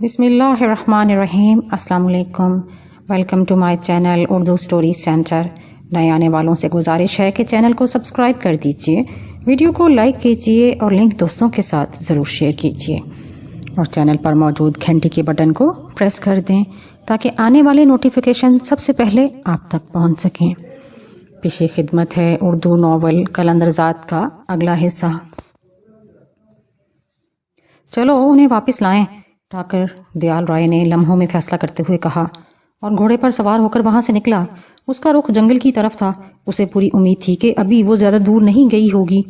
بسم اللہ الرحمن الرحیم۔ السلام علیکم، welcome to my channel Urdu story centre. نئے آنے والوں سے گزارش ہے کہ چینل کو سبسکرائب کر دیجئے، ویڈیو کو لائک کیجئے اور لنک دوستوں کے ساتھ ضرور شیئر کیجئے، اور چینل پر موجود گھنٹی کے بٹن کو پریس کر دیں تاکہ آنے والے نوٹیفیکیشن سب سے پہلے آپ تک پہنچ سکیں۔ پیش خدمت ہے اردو ناول قلندر ذات کا اگلا حصہ۔ چلو انہیں واپس لائیں، ٹھاکر دیال رائے نے لمحوں میں فیصلہ کرتے ہوئے کہا، اور گھوڑے پر سوار ہو کر وہاں سے نکلا۔ اس کا رخ جنگل کی طرف تھا۔ اسے پوری امید تھی کہ ابھی وہ زیادہ دور نہیں گئی ہوگی۔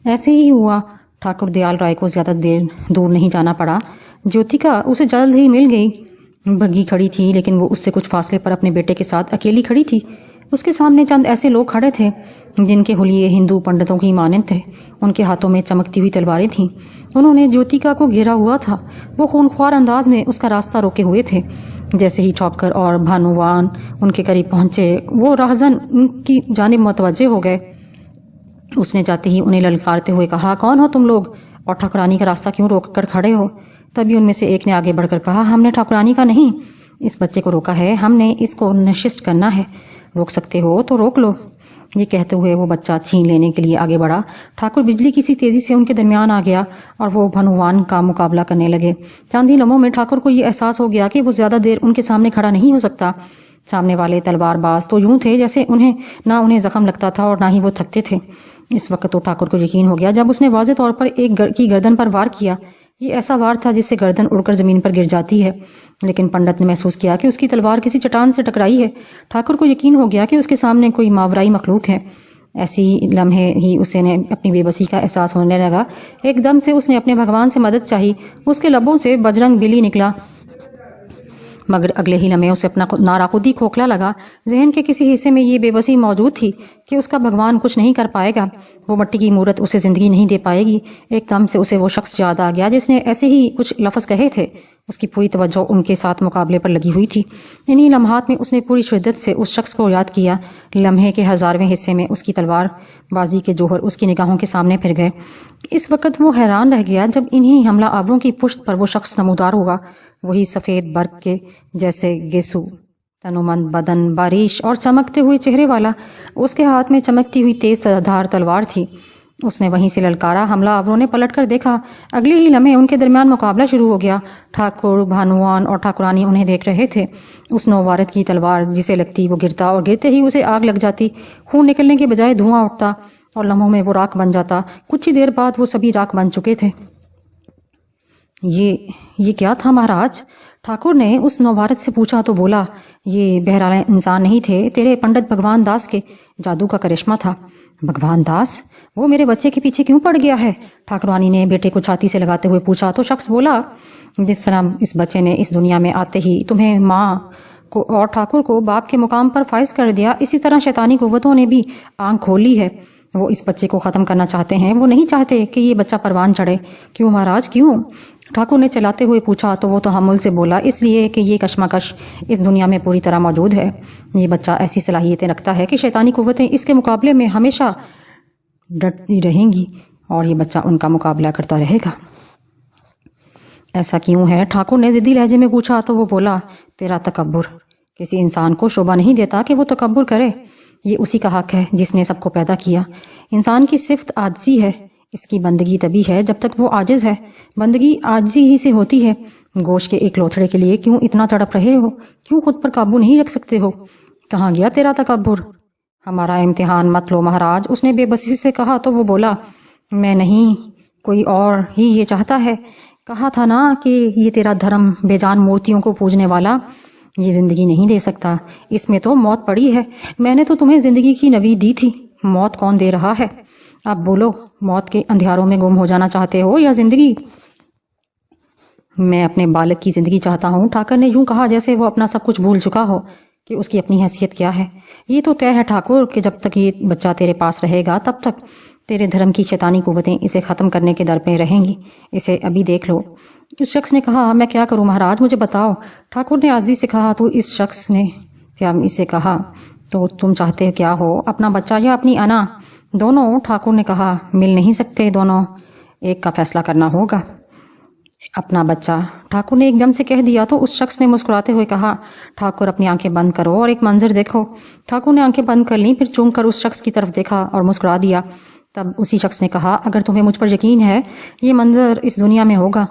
ایسے ہی ہوا۔ ٹھاکر دیال رائے کو زیادہ دیر دور نہیں جانا پڑا۔ جیوتیکا اسے جلد ہی مل گئی۔ بگھی کھڑی تھی، لیکن وہ اس سے کچھ فاصلے پر اپنے بیٹے کے ساتھ اکیلی کھڑی تھی۔ اس کے سامنے چند ایسے لوگ کھڑے تھے جن کے حلیے ہندو پنڈتوں کی مانند تھے۔ ان کے ہاتھوں میں چمکتی ہوئی تلواریں تھیں۔ انہوں نے جیوتیکا کو گھیرا ہوا تھا۔ وہ خونخوار انداز میں اس کا راستہ روکے ہوئے تھے۔ جیسے ہی ٹھاکر اور بھانوان ان کے قریب پہنچے، وہ راہزن ان کی جانب متوجہ ہو گئے۔ اس نے جاتے ہی انہیں للکارتے ہوئے کہا، کون ہو تم لوگ، اور ٹھاکرانی کا راستہ کیوں روک کر کھڑے ہو؟ تبھی ان میں سے ایک نے آگے بڑھ کر کہا، ہم نے ٹھاکرانی کا نہیں، اس بچے کو روکا ہے، ہم نے اس کو نشست کرنا ہے، روک سکتے ہو تو روک لو۔ یہ کہتے ہوئے وہ بچہ چھین لینے کے لیے آگے بڑھا۔ ٹھاکر بجلی کی سی تیزی سے ان کے درمیان آ گیا اور وہ بھنوان کا مقابلہ کرنے لگے۔ چند ہی لمحوں میں ٹھاکر کو یہ احساس ہو گیا کہ وہ زیادہ دیر ان کے سامنے کھڑا نہیں ہو سکتا۔ سامنے والے تلوار باز تو یوں تھے جیسے نہ انہیں زخم لگتا تھا اور نہ ہی وہ تھکتے تھے۔ اس وقت تو ٹھاکر کو یقین ہو گیا جب اس نے واضح طور پر ایک کی گردن پر وار کیا۔ یہ ایسا وار تھا جس سے گردن اڑ کر زمین پر گر جاتی ہے، لیکن پنڈت نے محسوس کیا کہ اس کی تلوار کسی چٹان سے ٹکرائی ہے۔ ٹھاکر کو یقین ہو گیا کہ اس کے سامنے کوئی ماورائی مخلوق ہے۔ ایسی لمحے ہی اسے نے اپنی بے بسی کا احساس ہونے لگا۔ ایک دم سے اس نے اپنے بھگوان سے مدد چاہی۔ اس کے لبوں سے بجرنگ بلی نکلا، مگر اگلے ہی لمحے اسے اپنا نارا خود ہی کھوکھلا لگا۔ ذہن کے کسی حصے میں یہ بے بسی موجود تھی کہ اس کا بھگوان کچھ نہیں کر پائے گا، وہ مٹی کی مورت اسے زندگی نہیں دے پائے گی۔ ایک دم سے اسے وہ شخص یاد آ گیا جس نے ایسے ہی کچھ لفظ کہے تھے۔ اس کی پوری توجہ ان کے ساتھ مقابلے پر لگی ہوئی تھی۔ انہی لمحات میں اس نے پوری شدت سے اس شخص کو یاد کیا۔ لمحے کے 1000ویں حصے میں اس کی تلوار بازی کے جوہر اس کی نگاہوں کے سامنے پھر گئے۔ اس وقت وہ حیران رہ گیا جب انہی حملہ آوروں کی پشت پر وہ شخص نمودار ہوا، وہی سفید برق کے جیسے گیسو، تنومند بدن، باریش اور چمکتے ہوئے چہرے والا۔ اس کے ہاتھ میں چمکتی ہوئی تیز دھار تلوار تھی۔ اس نے وہیں سے للکارا۔ حملہ آوروں نے پلٹ کر دیکھا۔ اگلے ہی لمحے ان کے درمیان مقابلہ شروع ہو گیا۔ ٹھاکر، بھانوان اور ٹھاکرانی انہیں دیکھ رہے تھے۔ اس نووارت کی تلوار جسے لگتی وہ گرتا، اور گرتے ہی اسے آگ لگ جاتی۔ خون نکلنے کے بجائے دھواں اٹھتا اور لمحوں میں وہ راکھ بن جاتا۔ کچھ ہی دیر بعد وہ سبھی راکھ بن چکے تھے۔ یہ کیا تھا مہاراج؟ ٹھاکر نے اس نووارت سے پوچھا تو بولا، یہ بہرحال انسان نہیں تھے، تیرے پنڈت بھگوان داس کے جادو کا کرشمہ تھا۔ بھگوان داس؟ وہ میرے بچے کے پیچھے کیوں پڑ گیا ہے؟ ٹھاکرانی نے بیٹے کو چھاتی سے لگاتے ہوئے پوچھا تو شخص بولا، جس طرح اس بچے نے اس دنیا میں آتے ہی تمہیں ماں کو اور ٹھاکر کو باپ کے مقام پر فائز کر دیا، اسی طرح شیطانی قوتوں نے بھی آنکھ کھولی ہے۔ وہ اس بچے کو ختم کرنا چاہتے ہیں، وہ نہیں چاہتے کہ یہ بچہ پروان چڑھے۔ کیوں مہاراج، کیوں؟ ٹھاکر نے چلاتے ہوئے پوچھا تو وہ تحمل سے بولا، اس لیے کہ یہ کشمکش اس دنیا میں پوری طرح موجود ہے۔ یہ بچہ ایسی صلاحیتیں رکھتا ہے کہ شیطانی قوتیں اس کے مقابلے میں ہمیشہ ڈٹتی رہیں گی، اور یہ بچہ ان کا مقابلہ کرتا رہے گا۔ ایسا کیوں ہے؟ ٹھاکر نے ضدی لہجے میں پوچھا تو وہ بولا، تیرا تکبر کسی انسان کو شوبھا نہیں دیتا کہ وہ تکبر کرے۔ یہ اسی کا حق ہے جس نے سب کو پیدا کیا۔ انسان کی صفت عاجزی ہے، اس کی بندگی تبھی ہے جب تک وہ عاجز ہے۔ بندگی عاجزی ہی سے ہوتی ہے۔ گوشت کے ایک لوتھڑے کے لیے کیوں اتنا تڑپ رہے ہو؟ کیوں خود پر قابو نہیں رکھ سکتے ہو؟ کہاں گیا تیرا تکبر؟ ہمارا امتحان مت لو مہاراج، اس نے بے بسی سے کہا تو وہ بولا، میں نہیں، کوئی اور ہی یہ چاہتا ہے۔ کہا تھا نا کہ یہ تیرا دھرم بے جان مورتیوں کو پوجنے والا یہ زندگی نہیں دے سکتا، اس میں تو موت پڑی ہے۔ میں نے تو تمہیں زندگی کی نوید دی تھی، موت کون دے رہا ہے؟ اب بولو، موت کے اندھیاروں میں گم ہو جانا چاہتے ہو یا زندگی؟ میں اپنے بالک کی زندگی چاہتا ہوں۔ ٹھاکر نے یوں کہا جیسے وہ اپنا سب کچھ بھول چکا ہو کہ اس کی اپنی حیثیت کیا ہے۔ یہ تو طے ہے ٹھاکر کہ جب تک یہ بچہ تیرے پاس رہے گا تب تک تیرے دھرم کی شیطانی قوتیں اسے ختم کرنے کے در پہ رہیں گی، اسے ابھی دیکھ لو۔ اس شخص نے کہا، میں کیا کروں مہاراج، مجھے بتاؤ۔ ٹھاکر نے عاجزی سے کہا تو اس شخص نے اسے کہا، تو تم چاہتے کیا ہو، اپنا بچہ یا اپنی انا؟ دونوں۔ ٹھاکر نے کہا، مل نہیں سکتے دونوں، ایک کا فیصلہ کرنا ہوگا۔ اپنا بچہ، ٹھاکر نے ایک دم سے کہہ دیا تو اس شخص نے مسکراتے ہوئے کہا، ٹھاکر اپنی آنکھیں بند کرو اور ایک منظر دیکھو۔ ٹھاکر نے آنکھیں بند کر لیں، پھر چونک کر اس شخص کی طرف دیکھا اور مسکرا دیا۔ تب اسی شخص نے کہا، اگر تمہیں مجھ پر یقین ہے یہ منظر اس دنیا میں ہوگا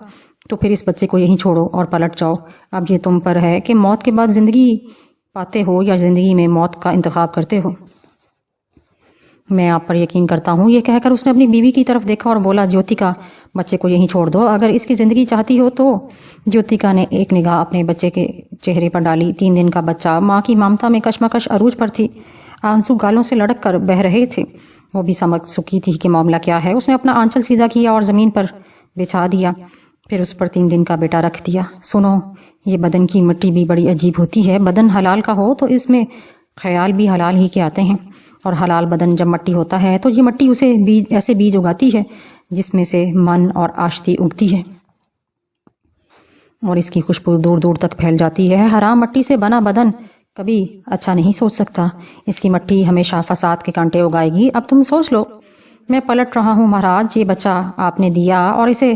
تو پھر اس بچے کو یہیں چھوڑو اور پلٹ جاؤ۔ اب یہ تم پر ہے کہ موت کے بعد زندگی پاتے ہو یا زندگی میں موت کا انتخاب کرتے ہو۔ میں آپ پر یقین کرتا ہوں۔ یہ کہہ کر اس نے اپنی بیوی کی طرف دیکھا اور بولا، جیوتیکا، بچے کو یہیں چھوڑ دو، اگر اس کی زندگی چاہتی ہو تو۔ جیوتیکا نے ایک نگاہ اپنے بچے کے چہرے پر ڈالی۔ 3 دن کا بچہ ماں کی ممتا میں کشمکش عروج پر تھی، آنسو گالوں سے لڑک کر بہہ رہے تھے۔ وہ بھی سمجھ چکی تھی کہ معاملہ کیا ہے۔ اس نے اپنا آنچل سیدھا کیا اور زمین پر بچھا دیا، پھر اس پر 3 دن کا بیٹا رکھ دیا۔ سنو، یہ بدن کی مٹی بھی بڑی عجیب ہوتی ہے۔ بدن حلال کا ہو تو اس میں خیال بھی حلال ہی کے آتے ہیں، اور حلال بدن جب مٹی ہوتا ہے تو یہ مٹی اسے ایسے بیج اگاتی ہے جس میں سے من اور آشتی اگتی ہے اور اس کی خوشبو دور دور تک پھیل جاتی ہے۔ حرام مٹی سے بنا بدن کبھی اچھا نہیں سوچ سکتا، اس کی مٹی ہمیشہ فساد کے کانٹے اگائے گی۔ اب تم سوچ لو۔ میں پلٹ رہا ہوں مہاراج، یہ بچہ آپ نے دیا اور اسے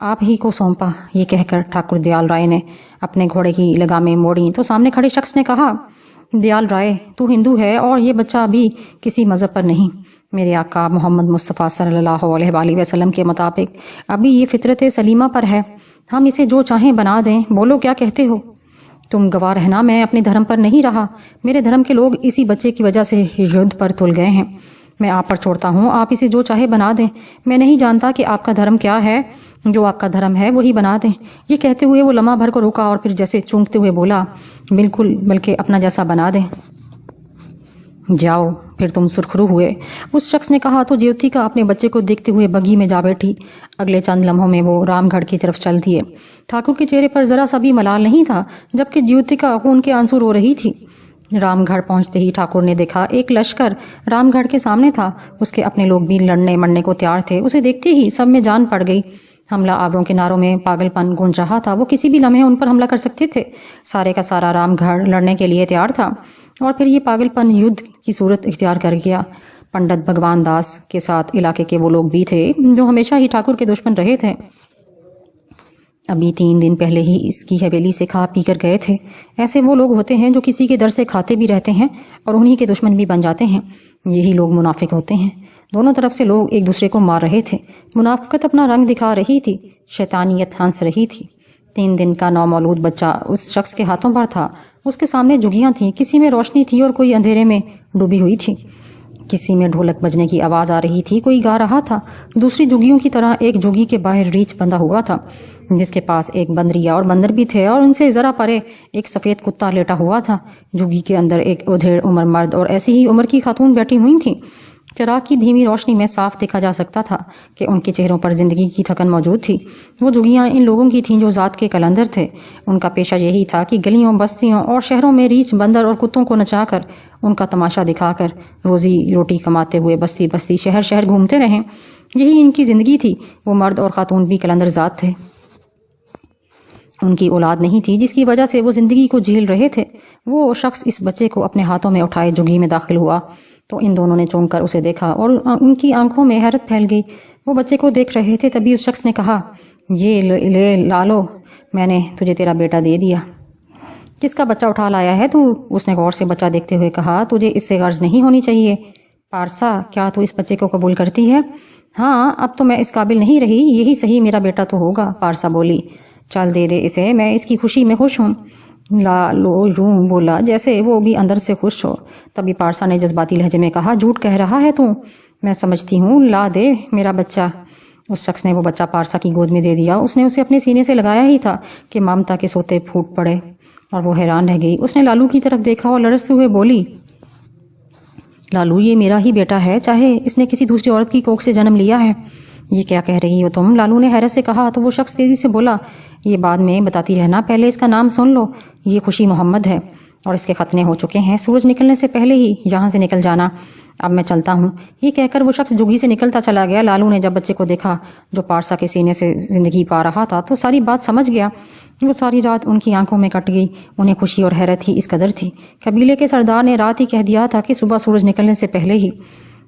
آپ ہی کو سونپا۔ یہ کہہ کر ٹھاکر دیال رائے نے اپنے گھوڑے کی لگامیں موڑیں تو سامنے کھڑے شخص نے کہا، دیال رائے، تو ہندو ہے اور یہ بچہ بھی کسی مذہب پر نہیں۔ میرے آقا محمد مصطفیٰ صلی اللہ علیہ وآلہ وسلم کے مطابق ابھی یہ فطرت سلیمہ پر ہے، ہم اسے جو چاہیں بنا دیں۔ بولو کیا کہتے ہو؟ تم گواہ رہنا، میں اپنے دھرم پر نہیں رہا، میرے دھرم کے لوگ اسی بچے کی وجہ سے یدھ پر تل گئے ہیں۔ میں آپ پر چھوڑتا ہوں، آپ اسے جو چاہے بنا دیں، میں نہیں جانتا کہ آپ کا دھرم کیا ہے، جو آپ کا دھرم ہے وہی بنا دیں۔ یہ کہتے ہوئے وہ لمحہ بھر کو رکا اور پھر جیسے چونکتے ہوئے بولا، بالکل، بلکہ اپنا جیسا بنا دیں۔ جاؤ، پھر تم سرخرو ہوئے، اس شخص نے کہا تو جیوتیکا اپنے بچے کو دیکھتے ہوئے بگھی میں جا بیٹھی۔ اگلے چند لمحوں میں وہ رام گڑھ کی طرف چل دیے۔ ٹھاکر کے چہرے پر ذرا سا بھی ملال نہیں تھا، جبکہ جیوتیکا خون کے آنسو رو رہی تھی۔ رام گڑھ پہنچتے ہی ٹھاکر نے دیکھا ایک لشکر رام گڑھ کے سامنے تھا، اس کے اپنے لوگ بھی لڑنے مرنے کو تیار تھے۔ اسے دیکھتے ہی سب میں جان پڑ گئی۔ حملہ آوروں کے نعروں میں پاگل پن گونج رہا تھا، وہ کسی بھی لمحے ان پر حملہ کر سکتے تھے۔ سارے کا سارا رام گڑھ لڑنے کے لیے تیار تھا، اور پھر یہ پاگل پن یدھ کی صورت اختیار کر گیا۔ پنڈت بھگوان داس کے ساتھ علاقے کے وہ لوگ بھی تھے جو ہمیشہ ہی ٹھاکر کے دشمن رہے تھے۔ ابھی 3 دن پہلے ہی اس کی حویلی سے کھا پی کر گئے تھے۔ ایسے وہ لوگ ہوتے ہیں جو کسی کے در سے کھاتے بھی رہتے ہیں اور انہی کے دشمن بھی بن جاتے ہیں، یہی لوگ منافق ہوتے ہیں۔ دونوں طرف سے لوگ ایک دوسرے کو مار رہے تھے، منافقت اپنا رنگ دکھا رہی تھی، شیطانیت ہنس رہی تھی۔ 3 دن کا نومولود بچہ اس شخص کے ہاتھوں پر تھا، اس کے سامنے جھگیاں تھیں، کسی میں روشنی تھی اور کوئی اندھیرے میں ڈوبی ہوئی تھی۔ کسی میں ڈھولک بجنے کی آواز آ رہی تھی، کوئی گا رہا تھا۔ دوسری جھگیوں کی طرح ایک جھگی کے باہر ریچھ بندھا ہوا تھا جس کے پاس ایک بندریا اور بندر بھی تھے، اور ان سے ذرا پرے ایک سفید کتا لیٹا ہوا تھا۔ جھگی کے اندر ایک ادھیڑ عمر مرد اور ایسی ہی عمر کی خاتون بیٹھی ہوئی تھیں۔ چراغ کی دھیمی روشنی میں صاف دیکھا جا سکتا تھا کہ ان کے چہروں پر زندگی کی تھکن موجود تھی۔ وہ جھگیاں ان لوگوں کی تھیں جو ذات کے قلندر تھے۔ ان کا پیشہ یہی تھا کہ گلیوں، بستیوں اور شہروں میں ریچھ، بندر اور کتوں کو نچا کر، ان کا تماشا دکھا کر روزی روٹی کماتے ہوئے بستی بستی، شہر شہر گھومتے رہیں۔ یہی ان کی زندگی تھی۔ وہ مرد اور خاتون بھی قلندر ذات تھے، ان کی اولاد نہیں تھی جس کی وجہ سے وہ زندگی کو جھیل رہے تھے۔ وہ شخص اس بچے کو اپنے ہاتھوں میں اٹھائے جھگی میں داخل ہوا تو ان دونوں نے چونک کر اسے دیکھا اور ان کی آنکھوں میں حیرت پھیل گئی۔ وہ بچے کو دیکھ رہے تھے، تبھی اس شخص نے کہا، یہ لے لالو، میں نے تجھے تیرا بیٹا دے دیا۔ کس کا بچہ اٹھا لایا ہے تو؟ اس نے غور سے بچہ دیکھتے ہوئے کہا، تجھے اس سے غرض نہیں ہونی چاہیے۔ پارسا، کیا تو اس بچے کو قبول کرتی ہے؟ ہاں، اب تو میں اس قابل نہیں رہی، یہی صحیح میرا بیٹا تو ہوگا، پارسا بولی۔ چل دے دے اسے، میں اس کی خوشی میں خوش ہوں۔ لالو یوں بولا جیسے وہ بھی اندر سے خوش ہو۔ تبھی پارسا نے جذباتی لہجے میں کہا، جھوٹ کہہ رہا ہے تو؟ میں سمجھتی ہوں، لا دے میرا بچہ۔ اس شخص نے وہ بچہ پارسا کی گود میں دے دیا۔ اس نے اسے اپنے سینے سے لگایا ہی تھا کہ ممتا کے سوتے پھوٹ پڑے اور وہ حیران رہ گئی۔ اس نے لالو کی طرف دیکھا اور لرزتے ہوئے بولی، لالو، یہ میرا ہی بیٹا ہے، چاہے اس نے کسی دوسری عورت کی کوکھ سے جنم لیا ہے۔ یہ کیا کہہ رہی ہو تم؟ لالو نے حیرت سے کہا تو وہ شخص تیزی سے بولا، یہ بعد میں بتاتی رہنا، پہلے اس کا نام سن لو۔ یہ خوشی محمد ہے اور اس کے ختنے ہو چکے ہیں، سورج نکلنے سے پہلے ہی یہاں سے نکل جانا۔ اب میں چلتا ہوں۔ یہ کہہ کر وہ شخص جھگی سے نکلتا چلا گیا۔ لالو نے جب بچے کو دیکھا جو پارسا کے سینے سے زندگی پا رہا تھا تو ساری بات سمجھ گیا۔ وہ ساری رات ان کی آنکھوں میں کٹ گئی۔ انہیں خوشی اور حیرت ہی اس قدر تھی۔ قبیلے کے سردار نے رات ہی کہہ دیا تھا کہ صبح سورج نکلنے سے پہلے ہی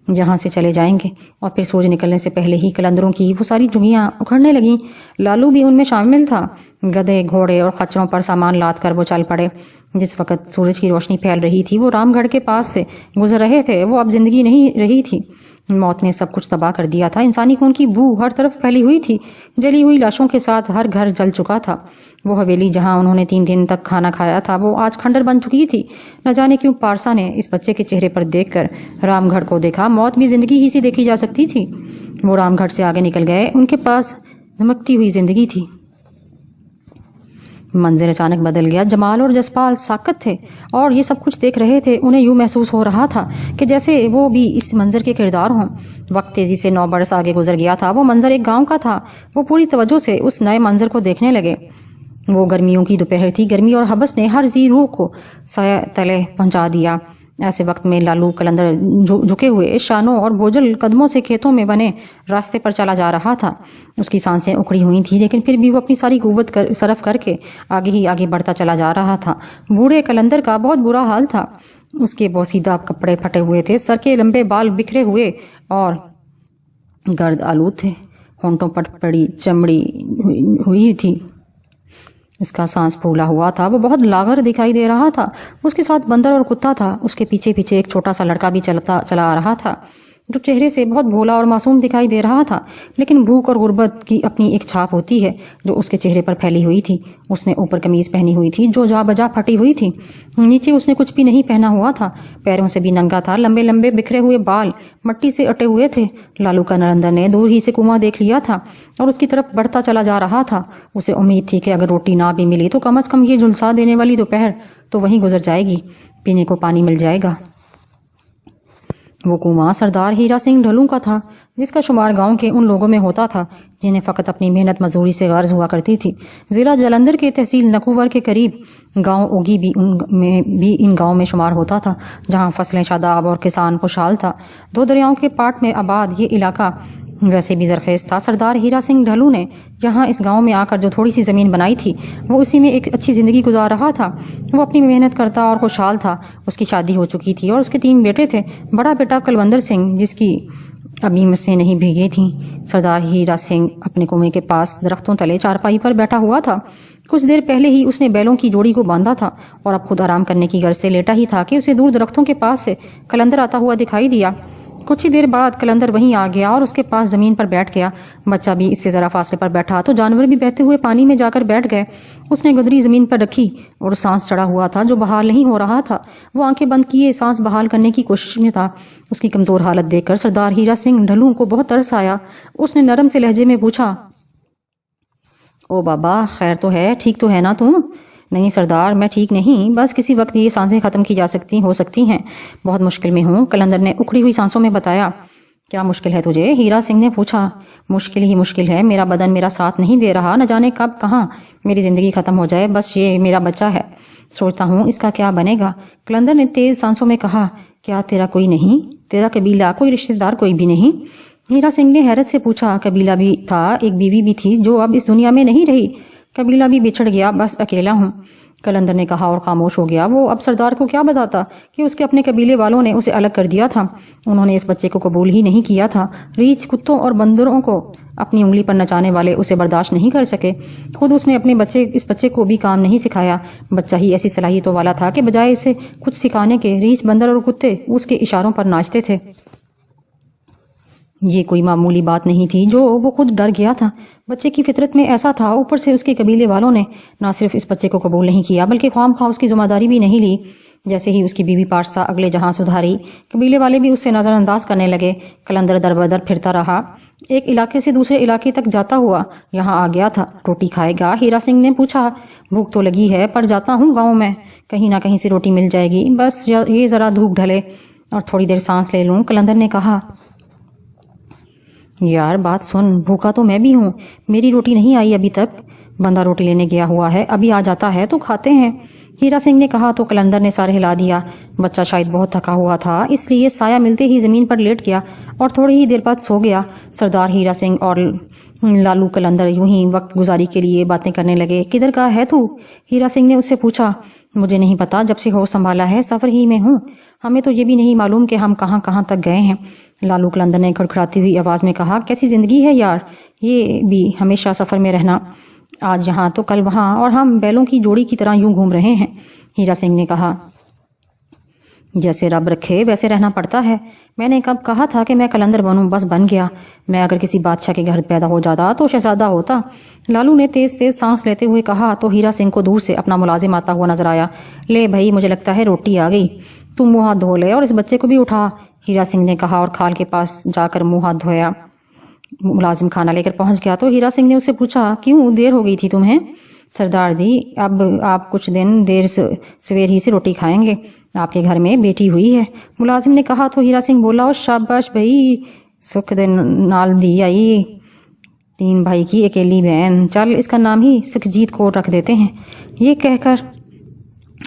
یہاں سے چلے جائیں گے۔ اور پھر سورج نکلنے سے پہلے ہی قلندروں کی وہ ساری جھگیاں اکھڑنے لگیں۔ لالو بھی ان میں شامل تھا۔ گدھے، گھوڑے اور خچروں پر سامان لاد کر وہ چل پڑے۔ جس وقت سورج کی روشنی پھیل رہی تھی، وہ رام گڑھ کے پاس سے گزر رہے تھے۔ وہ اب زندگی نہیں رہی تھی، موت نے سب کچھ تباہ کر دیا تھا۔ انسانی خون کی بو ہر طرف پھیلی ہوئی تھی، جلی ہوئی لاشوں کے ساتھ ہر گھر جل چکا تھا۔ وہ حویلی جہاں انہوں نے 3 دن تک کھانا کھایا تھا، وہ آج کھنڈر بن چکی تھی۔ نہ جانے کیوں پارسا نے اس بچے کے چہرے پر دیکھ کر رام گڑھ کو دیکھا۔ موت بھی زندگی ہی سی دیکھی جا سکتی تھی۔ وہ رام گڑھ سے آگے نکل گئے۔ ان کے پاس دھمکتی ہوئی زندگی تھی۔ منظر اچانک بدل گیا۔ جمال اور جسپال ساکت تھے اور یہ سب کچھ دیکھ رہے تھے۔ انہیں یوں محسوس ہو رہا تھا کہ جیسے وہ بھی اس منظر کے کردار ہوں۔ وقت تیزی سے 9 برس آگے گزر گیا تھا۔ وہ منظر ایک گاؤں کا تھا۔ وہ پوری توجہ سے اس نئے منظر کو دیکھنے لگے۔ وہ گرمیوں کی دوپہر تھی۔ گرمی اور حبس نے ہر ذی روح کو سایہ تلے پہنچا دیا۔ ایسے وقت میں لالو قلندر جھکے ہوئے شانوں اور بوجھل قدموں سے کھیتوں میں بنے راستے پر چلا جا رہا تھا۔ اس کی سانسیں اکھڑی ہوئی تھیں، لیکن پھر بھی وہ اپنی ساری قوت صرف کر کے آگے ہی آگے بڑھتا چلا جا رہا تھا۔ بوڑھے قلندر کا بہت برا حال تھا۔ اس کے بوسیدہ کپڑے پھٹے ہوئے تھے، سر کے لمبے بال بکھرے ہوئے اور گرد آلود تھے، ہونٹوں پر پڑی چمڑی ہوئی تھی۔ اس کا سانس پھولا ہوا تھا۔ وہ بہت لاغر دکھائی دے رہا تھا۔ اس کے ساتھ بندر اور کتا تھا۔ اس کے پیچھے پیچھے ایک چھوٹا سا لڑکا بھی چلا آ رہا تھا، جو چہرے سے بہت بھولا اور معصوم دکھائی دے رہا تھا، لیکن بھوک اور غربت کی اپنی ایک چھاپ ہوتی ہے جو اس کے چہرے پر پھیلی ہوئی تھی۔ اس نے اوپر قمیض پہنی ہوئی تھی جو جا بجا پھٹی ہوئی تھی، نیچے اس نے کچھ بھی نہیں پہنا ہوا تھا، پیروں سے بھی ننگا تھا۔ لمبے لمبے بکھرے ہوئے بال مٹی سے اٹے ہوئے تھے۔ لالو کا نرندر نے دور ہی سے کنواں دیکھ لیا تھا اور اس کی طرف بڑھتا چلا جا رہا تھا۔ اسے امید تھی کہ اگر روٹی نہ بھی ملی تو کم از کم یہ جھلسا دینے والی دوپہر تو وہیں گزر جائے گی، پینے کو پانی مل جائے گا۔ وہ کنواں سردار ہیرا سنگھ ڈھلوں کا تھا، جس کا شمار گاؤں کے ان لوگوں میں ہوتا تھا جنہیں فقط اپنی محنت مزدوری سے غرض ہوا کرتی تھی۔ ضلع جلندھر کے تحصیل نکوور کے قریب گاؤں اوگی بھی ان گاؤں میں شمار ہوتا تھا، جہاں فصلیں شاداب اور کسان خوشحال تھا۔ 2 دریاؤں کے پاٹ میں آباد یہ علاقہ ویسے بھی زرخیز تھا۔ سردار ہیرا سنگھ ڈھلوں نے یہاں اس گاؤں میں آ کر جو تھوڑی سی زمین بنائی تھی، وہ اسی میں ایک اچھی زندگی گزار رہا تھا۔ وہ اپنی محنت کرتا اور خوشحال تھا۔ اس کی شادی ہو چکی تھی اور اس کے 3 بیٹے تھے۔ بڑا بیٹا کلوندر سنگھ، جس کی ابھی مسیں نہیں بھیگی تھیں۔ سردار ہیرا سنگھ اپنے کنویں کے پاس درختوں تلے چارپائی پر بیٹھا ہوا تھا۔ کچھ دیر پہلے ہی اس نے بیلوں کی جوڑی کو باندھا تھا اور اب خود آرام کرنے کی غرض سے لیٹا ہی تھا کہ اسے دور درختوں کے پاس سے قلندر آتا ہوا دکھائی دیا۔ کچھ ہی دیر بعد قلندر وہیں آ گیا اور اس کے پاس زمین پر بیٹھ گیا۔ بچہ بھی اس سے ذرا فاصلے پر بیٹھا تو جانور بھی بہتے ہوئے پانی میں جا کر بیٹھ گئے۔ اس نے گدری زمین پر رکھی اور سانس چڑھا ہوا تھا جو بحال نہیں ہو رہا تھا۔ وہ آنکھیں بند کیے سانس بحال کرنے کی کوشش میں تھا۔ اس کی کمزور حالت دیکھ کر سردار ہیرا سنگھ ڈھلوں کو بہت ترس آیا۔ اس نے نرم سے لہجے میں پوچھا، او بابا، خیر تو ہے؟ ٹھیک تو ہے نا تم؟ نہیں سردار، میں ٹھیک نہیں، بس کسی وقت یہ سانسیں ختم کی ہو سکتی ہیں، بہت مشکل میں ہوں، قلندر نے اکھڑی ہوئی سانسوں میں بتایا۔ کیا مشکل ہے تجھے؟ ہیرا سنگھ نے پوچھا۔ مشکل ہی مشکل ہے، میرا بدن میرا ساتھ نہیں دے رہا، نہ جانے کب کہاں میری زندگی ختم ہو جائے، بس یہ میرا بچہ ہے، سوچتا ہوں اس کا کیا بنے گا۔ قلندر نے تیز سانسوں میں کہا، کیا تیرا کوئی نہیں؟ تیرا قبیلہ، کوئی رشتہ دار کوئی بھی نہیں؟ ہیرا سنگھ نے حیرت سے پوچھا۔ قبیلہ بھی تھا، ایک بیوی بھی تھی جو اب اس دنیا میں نہیں رہی، قبیلہ بھی بچھڑ گیا، بس اکیلا ہوں، قلندر نے کہا اور خاموش ہو گیا۔ وہ اب سردار کو کیا بتاتا کہ اس کے اپنے قبیلے والوں نے اسے الگ کر دیا تھا، انہوں نے اس بچے کو قبول ہی نہیں کیا تھا۔ ریچھ، کتوں اور بندروں کو اپنی انگلی پر نچانے والے اسے برداشت نہیں کر سکے۔ خود اس نے اپنے اس بچے کو بھی کام نہیں سکھایا۔ بچہ ہی ایسی صلاحیتوں والا تھا کہ بجائے اسے کچھ سکھانے کے، ریچھ، بندر اور کتے اس کے اشاروں پر ناچتے تھے۔ یہ کوئی معمولی بات نہیں تھی جو وہ خود ڈر گیا تھا۔ بچے کی فطرت میں ایسا تھا، اوپر سے اس کے قبیلے والوں نے نہ صرف اس بچے کو قبول نہیں کیا بلکہ خواہ مخواہ اس کی ذمہ داری بھی نہیں لی۔ جیسے ہی اس کی بیوی پارسا اگلے جہاں سدھاری، قبیلے والے بھی اس سے نظر انداز کرنے لگے۔ قلندر در بدر پھرتا رہا، ایک علاقے سے دوسرے علاقے تک جاتا ہوا یہاں آ گیا تھا۔ روٹی کھائے گا؟ ہیرا سنگھ نے پوچھا۔ بھوک تو لگی ہے، پر جاتا ہوں گاؤں میں، کہیں نہ کہیں سے روٹی مل جائے گی، بس یہ ذرا دھوپ ڈھلے اور تھوڑی دیر سانس لے لوں، قلندر نے کہا۔ یار بات سن، بھوکا تو میں بھی ہوں، میری روٹی نہیں آئی ابھی تک، بندہ روٹی لینے گیا ہوا ہے، ابھی آ جاتا ہے تو کھاتے ہیں، ہیرا سنگھ نے کہا تو قلندر نے سر ہلا دیا۔ بچہ شاید بہت تھکا ہوا تھا، اس لیے سایہ ملتے ہی زمین پر لیٹ گیا اور تھوڑی ہی دیر بعد سو گیا۔ سردار ہیرا سنگھ اور لالو قلندر یوں ہی وقت گزاری کے لیے باتیں کرنے لگے۔ کدھر کا ہے تو؟ ہیرا سنگھ نے اس سے پوچھا۔ مجھے نہیں پتا، جب سے ہوش سنبھالا ہے سفر ہی میں ہوں، ہمیں تو یہ بھی نہیں معلوم کہ ہم کہاں کہاں تک گئے ہیں۔ لالو قلندر نے کھڑکھڑاتی ہوئی آواز میں کہا، کیسی زندگی ہے یار، یہ بھی ہمیشہ سفر میں رہنا، آج یہاں تو کل وہاں، اور ہم بیلوں کی جوڑی کی طرح یوں گھوم رہے ہیں۔ ہیرا سنگھ نے کہا، جیسے رب رکھے ویسے رہنا پڑتا ہے، میں نے کب کہا تھا کہ میں قلندر بنوں، بس بن گیا۔ میں اگر کسی بادشاہ کے گھر پیدا ہو جاتا تو شہزادہ ہوتا۔ لالو نے تیز تیز سانس لیتے ہوئے کہا تو ہیرا سنگھ کو دور سے اپنا ملازم آتا ہوا نظر آیا۔ لے بھائی، مجھے لگتا ہے روٹی آ گئی، تم منہ ہاتھ دھو لے اور اس بچے کو بھی اٹھا، ہیرا سنگھ نے کہا اور کھال کے پاس جا کر منہ ہاتھ دھویا۔ ملازم کھانا لے کر پہنچ گیا تو ہیرا سنگھ نے اس سے پوچھا، کیوں دیر ہو گئی تھی تمہیں؟ سردار دی، اب آپ کچھ دن دیر سویر ہی سے روٹی کھائیں گے، آپ کے گھر میں بیٹی ہوئی ہے، ملازم نے کہا تو ہیرا سنگھ بولا، اور شاباش بھائی، سکھ دے نال دی آئی، 3 بھائی کی اکیلی بہن، چل اس کا نام ہی سکھجیت کور رکھ دیتے ہیں۔ یہ کہہ کر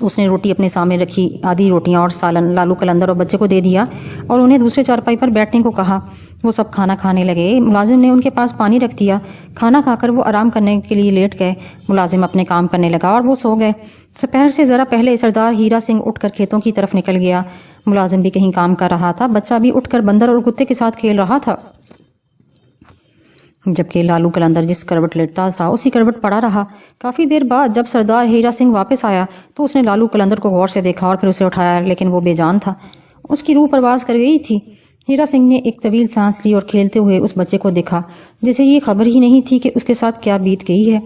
اس نے روٹی اپنے سامنے رکھی آدھی روٹیاں اور سالن لالو قلندر اور بچے کو دے دیا اور انہیں دوسرے چارپائی پر بیٹھنے کو کہا۔ وہ سب کھانا کھانے لگے۔ ملازم نے ان کے پاس پانی رکھ دیا۔ کھانا کھا کر وہ آرام کرنے کے لیے لیٹ گئے۔ ملازم اپنے کام کرنے لگا اور وہ سو گئے۔ دوپہر سے ذرا پہلے سردار ہیرا سنگھ اٹھ کر کھیتوں کی طرف نکل گیا۔ ملازم بھی کہیں کام کر رہا تھا، بچہ بھی اٹھ کر بندر اور کتے کے ساتھ کھیل رہا تھا، جبکہ لالو قلندر جس کروٹ لیٹتا تھا اسی کروٹ پڑا رہا۔ کافی دیر بعد جب سردار ہیرا سنگھ واپس آیا تو اس نے لالو قلندر کو غور سے دیکھا اور پھر اسے اٹھایا، لیکن وہ بے جان تھا، اس کی روح پرواز کر گئی تھی۔ ہیرا سنگھ نے ایک طویل سانس لی اور کھیلتے ہوئے اس بچے کو دیکھا، جسے یہ خبر ہی نہیں تھی کہ اس کے ساتھ کیا بیت گئی ہے۔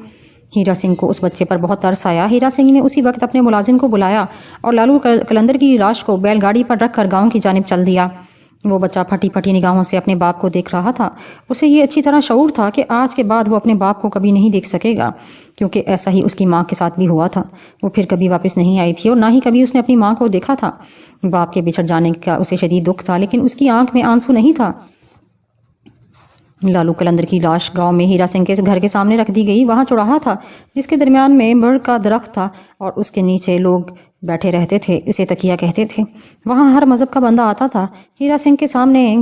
ہیرا سنگھ کو اس بچے پر بہت ترس آیا۔ ہیرا سنگھ نے اسی وقت اپنے ملازم کو بلایا اور لالو قلندر کی لاش کو بیل گاڑی پر رکھ کر گاؤں کی جانب چل دیا۔ وہ بچہ پھٹی پھٹی نگاہوں سے اپنے باپ کو دیکھ رہا تھا۔ اسے یہ اچھی طرح شعور تھا کہ آج کے بعد وہ اپنے باپ کو کبھی نہیں دیکھ سکے گا، کیونکہ ایسا ہی اس کی ماں کے ساتھ بھی ہوا تھا۔ وہ پھر کبھی واپس نہیں آئی تھی اور نہ ہی کبھی اس نے اپنی ماں کو دیکھا تھا۔ باپ کے بچھڑ جانے کا اسے شدید دکھ تھا، لیکن اس کی آنکھ میں آنسو نہیں تھا۔ لالو قلندر کی لاش گاؤں میں ہیرا سنگھ کے گھر کے سامنے رکھ دی گئی۔ وہاں چوراہا تھا جس کے درمیان میں بڑ کا درخت تھا اور اس کے نیچے لوگ بیٹھے رہتے تھے، اسے تکیہ کہتے تھے۔ وہاں ہر مذہب کا بندہ آتا تھا۔ ہیرا سنگھ کے سامنے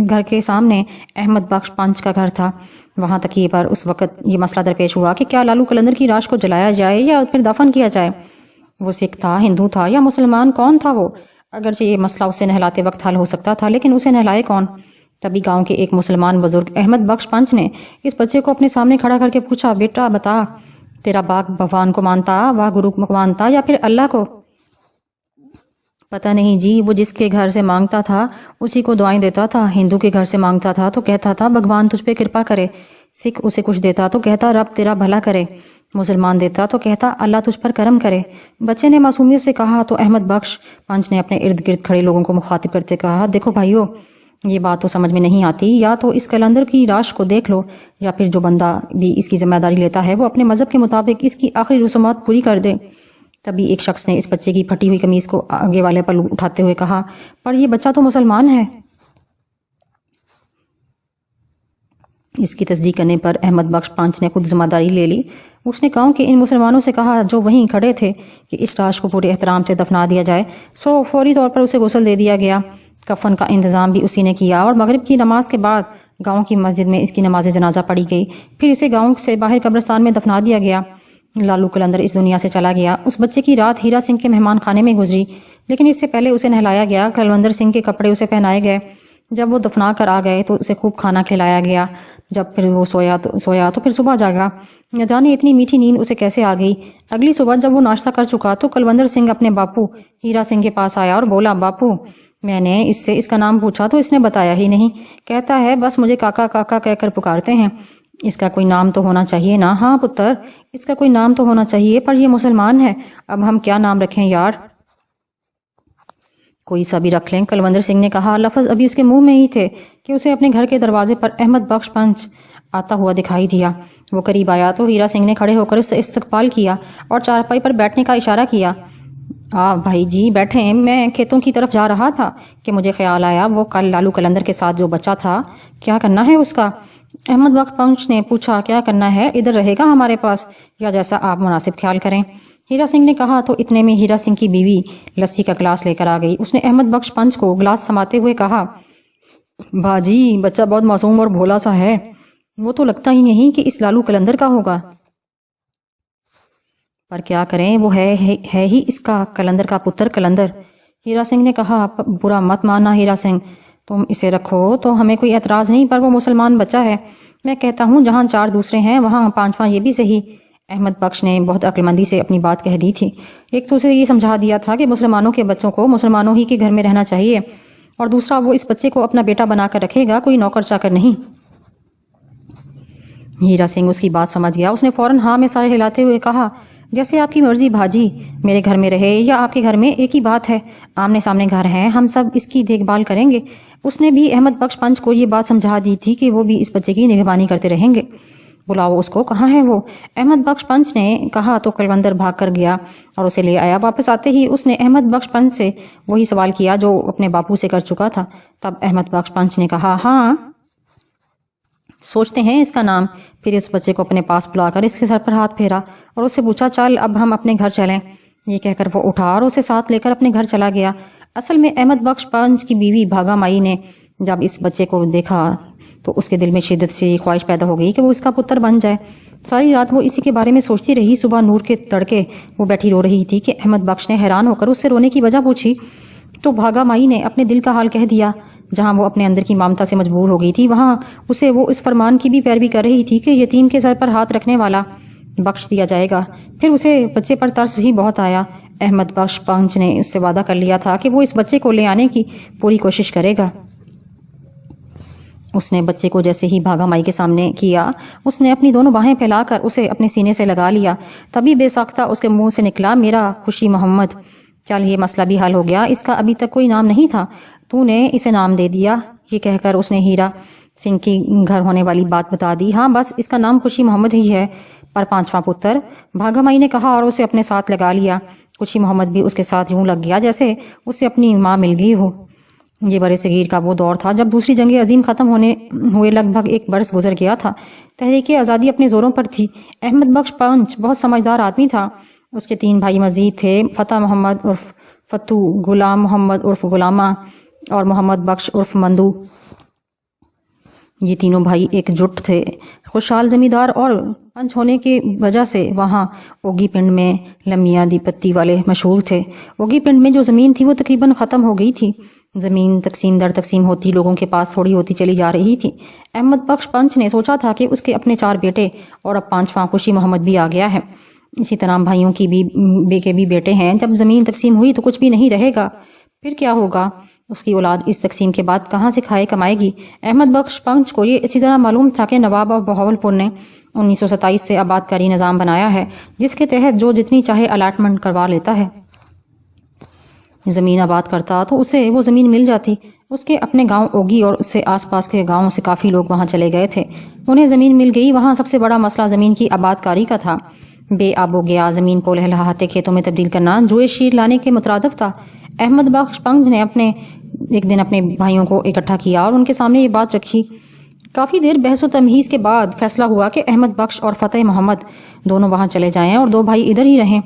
گھر کے سامنے احمد بخش پنچ کا گھر تھا۔ وہاں تکیے پر اس وقت یہ مسئلہ درپیش ہوا کہ کیا لالو قلندر کی لاش کو جلایا جائے یا پھر دفن کیا جائے۔ وہ سکھ تھا، ہندو تھا یا مسلمان، کون تھا وہ؟ اگرچہ یہ مسئلہ اسے نہلاتے وقت حل ہو سکتا تھا، لیکن اسے نہلائے کون؟ تبھی گاؤں کے ایک مسلمان بزرگ احمد بخش پنچ نے اس بچے کو اپنے سامنے کھڑا کر کے پوچھا، بیٹا بتا، تیرا باپ بھگوان کو مانتا، واہ گرو کو مانتا یا پھر اللہ کو؟ پتہ نہیں جی، وہ جس کے گھر سے مانگتا تھا اسی کو دعائیں دیتا تھا۔ ہندو کے گھر سے مانگتا تھا تو کہتا تھا بھگوان تجھ پہ کرپا کرے، سکھ اسے کچھ دیتا تو کہتا رب تیرا بھلا کرے، مسلمان دیتا تو کہتا اللہ تجھ پر کرم کرے۔ بچے نے معصومیت سے کہا تو احمد بخش پنچ نے اپنے ارد گرد کھڑے لوگوں کو مخاطب کرتے کہا، دیکھو بھائیو، یہ بات تو سمجھ میں نہیں آتی، یا تو اس قلندر کی لاش کو دیکھ لو یا پھر جو بندہ بھی اس کی ذمہ داری لیتا ہے وہ اپنے مذہب کے مطابق اس کی آخری رسومات پوری کر دے۔ تبھی ایک شخص نے اس بچے کی پھٹی ہوئی قمیض کو آگے والے پر اٹھاتے ہوئے کہا، پر یہ بچہ تو مسلمان ہے۔ اس کی تصدیق کرنے پر احمد بخش پنچ نے خود ذمہ داری لے لی۔ اس نے گاؤں کے ان مسلمانوں سے کہا جو وہیں کھڑے تھے کہ اس لاش کو پورے احترام سے دفنا دیا جائے۔ سو فوری طور پر اسے غسل دے دیا گیا۔ کفن کا انتظام بھی اسی نے کیا اور مغرب کی نماز کے بعد گاؤں کی مسجد میں اس کی نماز جنازہ پڑھی گئی، پھر اسے گاؤں سے باہر قبرستان میں دفنا دیا گیا۔ لالو قلندر اس دنیا سے چلا گیا۔ اس بچے کی رات ہیرا سنگھ کے مہمان خانے میں گزری، لیکن اس سے پہلے اسے نہلایا گیا۔ کلوندر سنگھ کے کپڑے اسے پہنائے گئے۔ جب وہ دفنا کر آ گئے تو اسے خوب کھانا کھلایا گیا۔ جب پھر وہ سویا تو پھر صبح جاگا۔ نہ جانے اتنی میٹھی نیند اسے کیسے آ گئی۔ اگلی صبح جب وہ ناشتہ کر چکا تو کلوندر سنگھ اپنے باپو ہیرا سنگھ کے پاس آیا اور بولا، باپو، میں نے اس سے اس کا نام پوچھا تو اس نے بتایا ہی نہیں، کہتا ہے بس مجھے کاکا کاکا کہہ کر پکارتے ہیں، اس کا کوئی نام تو ہونا چاہیے نا؟ ہاں پتر، اس کا کوئی نام تو ہونا چاہیے، پر یہ مسلمان ہے، اب ہم کیا نام رکھیں یار؟ کوئی سا بھی رکھ لیں، کلوندر سنگھ نے کہا۔ لفظ ابھی اس کے منہ میں ہی تھے کہ اسے اپنے گھر کے دروازے پر احمد بخش پنچ آتا ہوا دکھائی دیا۔ وہ قریب آیا تو ہیرا سنگھ نے کھڑے ہو کر اس سے استقبال کیا اور چارپائی پر بیٹھنے کا اشارہ کیا۔ بھائی جی بیٹھیں، میں کھیتوں کی طرف جا رہا تھا کہ مجھے خیال آیا وہ کل لالو قلندر کے ساتھ جو بچہ تھا، کیا کرنا ہے اس کا؟ احمد بخش پنچ نے پوچھا، کیا کرنا ہے؟ ادھر رہے گا ہمارے پاس یا جیسا آپ مناسب خیال کریں؟ ہیرا سنگھ نے کہا تو اتنے میں ہیرا سنگھ کی بیوی لسی کا گلاس لے کر آ گئی۔ اس نے احمد بخش پنچ کو گلاس تھماتے ہوئے کہا، باجی بچہ بہت معصوم اور بھولا سا ہے، وہ تو لگتا ہی نہیں کہ اس لالو قلندر کا ہوگا، پر کیا کریں وہ ہے ہی اس کا قلندر کا پتر قلندر۔ ہیرا سنگھ نے کہا، برا مت ماننا ہیرا سنگھ، تم اسے رکھو تو ہمیں کوئی اعتراض نہیں، پر وہ مسلمان بچہ ہے، میں کہتا ہوں جہاں 4 دوسرے ہیں وہاں 5واں یہ بھی صحیح۔ احمد بخش نے بہت عقلمندی سے اپنی بات کہہ دی تھی۔ ایک تو اسے یہ سمجھا دیا تھا کہ مسلمانوں کے بچوں کو مسلمانوں ہی کے گھر میں رہنا چاہیے، اور دوسرا وہ اس بچے کو اپنا بیٹا بنا کر رکھے گا، کوئی نوکر چاکر نہیں۔ ہیرا سنگھ اس کی بات سمجھ گیا، اس نے فوراً ہاں میں سارے ہلاتے ہوئے کہا، جیسے آپ کی مرضی بھاجی، میرے گھر میں رہے یا آپ کے گھر میں ایک ہی بات ہے، آمنے سامنے گھر ہیں، ہم سب اس کی دیکھ بھال کریں گے۔ اس نے بھی احمد بخش پنچ کو یہ بات سمجھا دی تھی کہ وہ بھی اس بچے کی نگہبانی کرتے رہیں گے۔ بلاؤ اس کو، کہاں ہے وہ؟ احمد بخش پنچ نے کہا تو کلوندر بھاگ کر گیا اور اسے لے آیا۔ واپس آتے ہی اس نے احمد بخش پنچ سے وہی سوال کیا جو اپنے باپو سے کر چکا تھا۔ تب احمد بخش پنچ نے کہا، ہاں سوچتے ہیں اس کا نام۔ پھر اس بچے کو اپنے پاس بلا کر اس کے سر پر ہاتھ پھیرا اور اس سے پوچھا، چل اب ہم اپنے گھر چلیں۔ یہ کہہ کر وہ اٹھا اور اسے ساتھ لے کر اپنے گھر چلا گیا۔ اصل میں احمد بخش پنچ کی بیوی بھاگا مائی نے جب اس بچے کو دیکھا تو اس کے دل میں شدت سے خواہش پیدا ہو گئی کہ وہ اس کا پتر بن جائے۔ ساری رات وہ اسی کے بارے میں سوچتی رہی۔ صبح نور کے تڑکے وہ بیٹھی رو رہی تھی کہ احمد بخش نے حیران ہو کر اس سے رونے کی وجہ پوچھی تو بھاگا مائی نے اپنے دل کا حال کہہ دیا۔ جہاں وہ اپنے اندر کی مامتا سے مجبور ہو گئی تھی، وہاں اسے وہ اس فرمان کی بھی پیروی کر رہی تھی کہ یتیم کے سر پر ہاتھ رکھنے والا بخش دیا جائے گا۔ پھر اسے بچے پر ترس ہی بہت آیا۔ احمد بخش پنچ نے اس سے وعدہ کر لیا تھا کہ وہ اس بچے کو لے آنے کی پوری کوشش کرے گا۔ اس نے بچے کو جیسے ہی بھاگا مائی کے سامنے کیا، اس نے اپنی دونوں باہیں پھیلا کر اسے اپنے سینے سے لگا لیا۔ تبھی بے ساختہ اس کے منہ سے نکلا، میرا خوشی محمد، چل یہ مسئلہ بھی حل ہو گیا، اس کا ابھی تک کوئی نام نہیں تھا، تو نے اسے نام دے دیا۔ یہ کہہ کر اس نے ہیرا سنگھ کی گھر ہونے والی بات بتا دی۔ ہاں بس اس کا نام خوشی محمد ہی ہے، پر 5واں پتر، بھاگا مائی نے کہا اور اسے اپنے ساتھ لگا لیا۔ خوشی محمد بھی اس کے ساتھ یوں لگ گیا جیسے اسے اپنی ماں مل گئی ہو۔ یہ برِ صغیر کا وہ دور تھا جب دوسری جنگ عظیم ختم ہوئے لگ بھگ 1 برس گزر گیا تھا۔ تحریک آزادی اپنے زوروں پر تھی۔ احمد بخش پنچ بہت سمجھدار آدمی تھا۔ اس کے 3 بھائی مزید تھے، فتح محمد عرف فتو، غلام محمد عرف غلامہ اور محمد بخش عرف مندو۔ یہ تینوں بھائی ایک جٹ تھے۔ خوشحال زمیندار اور پنچ ہونے کی وجہ سے وہاں اوگی پنڈ میں لمیاں دی پتی والے مشہور تھے۔ اوگی پنڈ میں جو زمین تھی وہ تقریباً ختم ہو گئی تھی۔ زمین تقسیم در تقسیم ہوتی لوگوں کے پاس تھوڑی ہوتی چلی جا رہی تھی۔ احمد بخش پنچ نے سوچا تھا کہ اس کے اپنے 4 بیٹے اور اب 5واں خوشی محمد بھی آ گیا ہے۔ اسی طرح بھائیوں کی بھی بیٹے ہیں۔ جب زمین تقسیم ہوئی تو کچھ بھی نہیں رہے گا، پھر کیا ہوگا؟ اس کی اولاد اس تقسیم کے بعد کہاں سے کھائے کمائے گی؟ احمد بخش پنچ کو یہ اچھی طرح معلوم تھا کہ نواب آف بہاولپور نے 1927 سے آباد کاری نظام بنایا ہے، جس کے تحت جو جتنی چاہے الاٹمنٹ کروا لیتا ہے۔ زمین آباد کرتا تو اسے وہ زمین مل جاتی۔ اس کے اپنے گاؤں اوگی اور اس سے آس پاس کے گاؤں سے کافی لوگ وہاں چلے گئے تھے، انہیں زمین مل گئی۔ وہاں سب سے بڑا مسئلہ زمین کی آباد کاری کا تھا۔ بے آب و گیا زمین کو لہلہاتے کھیتوں میں تبدیل کرنا جوئے شیر لانے کے مترادف تھا۔ احمد بخش پنچ نے ایک دن اپنے بھائیوں کو اکٹھا کیا اور ان کے سامنے یہ بات رکھی۔ کافی دیر بحث و تمہیز کے بعد فیصلہ ہوا کہ احمد بخش اور فتح محمد دونوں وہاں چلے جائیں اور 2 بھائی ادھر ہی رہیں۔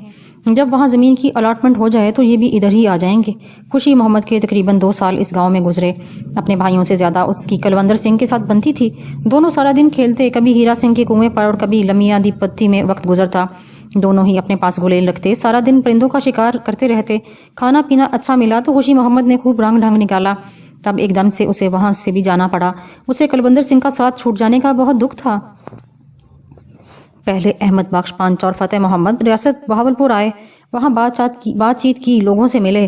جب وہاں زمین کی الاٹمنٹ ہو جائے تو یہ بھی ادھر ہی آ جائیں گے۔ خوشی محمد کے تقریباً 2 سال اس گاؤں میں گزرے۔ اپنے بھائیوں سے زیادہ اس کی کلوندر سنگھ کے ساتھ بنتی تھی۔ دونوں سارا دن کھیلتے، کبھی ہیرا سنگھ کے کنویں پر اور کبھی لمیاں دی پتی میں وقت گزرتا۔ دونوں ہی اپنے پاس گلیل رکھتے، سارا دن پرندوں کا شکار کرتے رہتے۔ کھانا پینا اچھا ملا تو خوشی محمد نے خوب رنگ ڈھنگ نکالا۔ تب ایک دم سے اسے وہاں سے بھی جانا پڑا۔ اسے کلوندر سنگھ کا ساتھ چھوٹ جانے کا بہت دکھ تھا۔ پہلے احمد بخش پنچ اور فتح محمد ریاست بہاولپور آئے، وہاں بات چیت کی، لوگوں سے ملے۔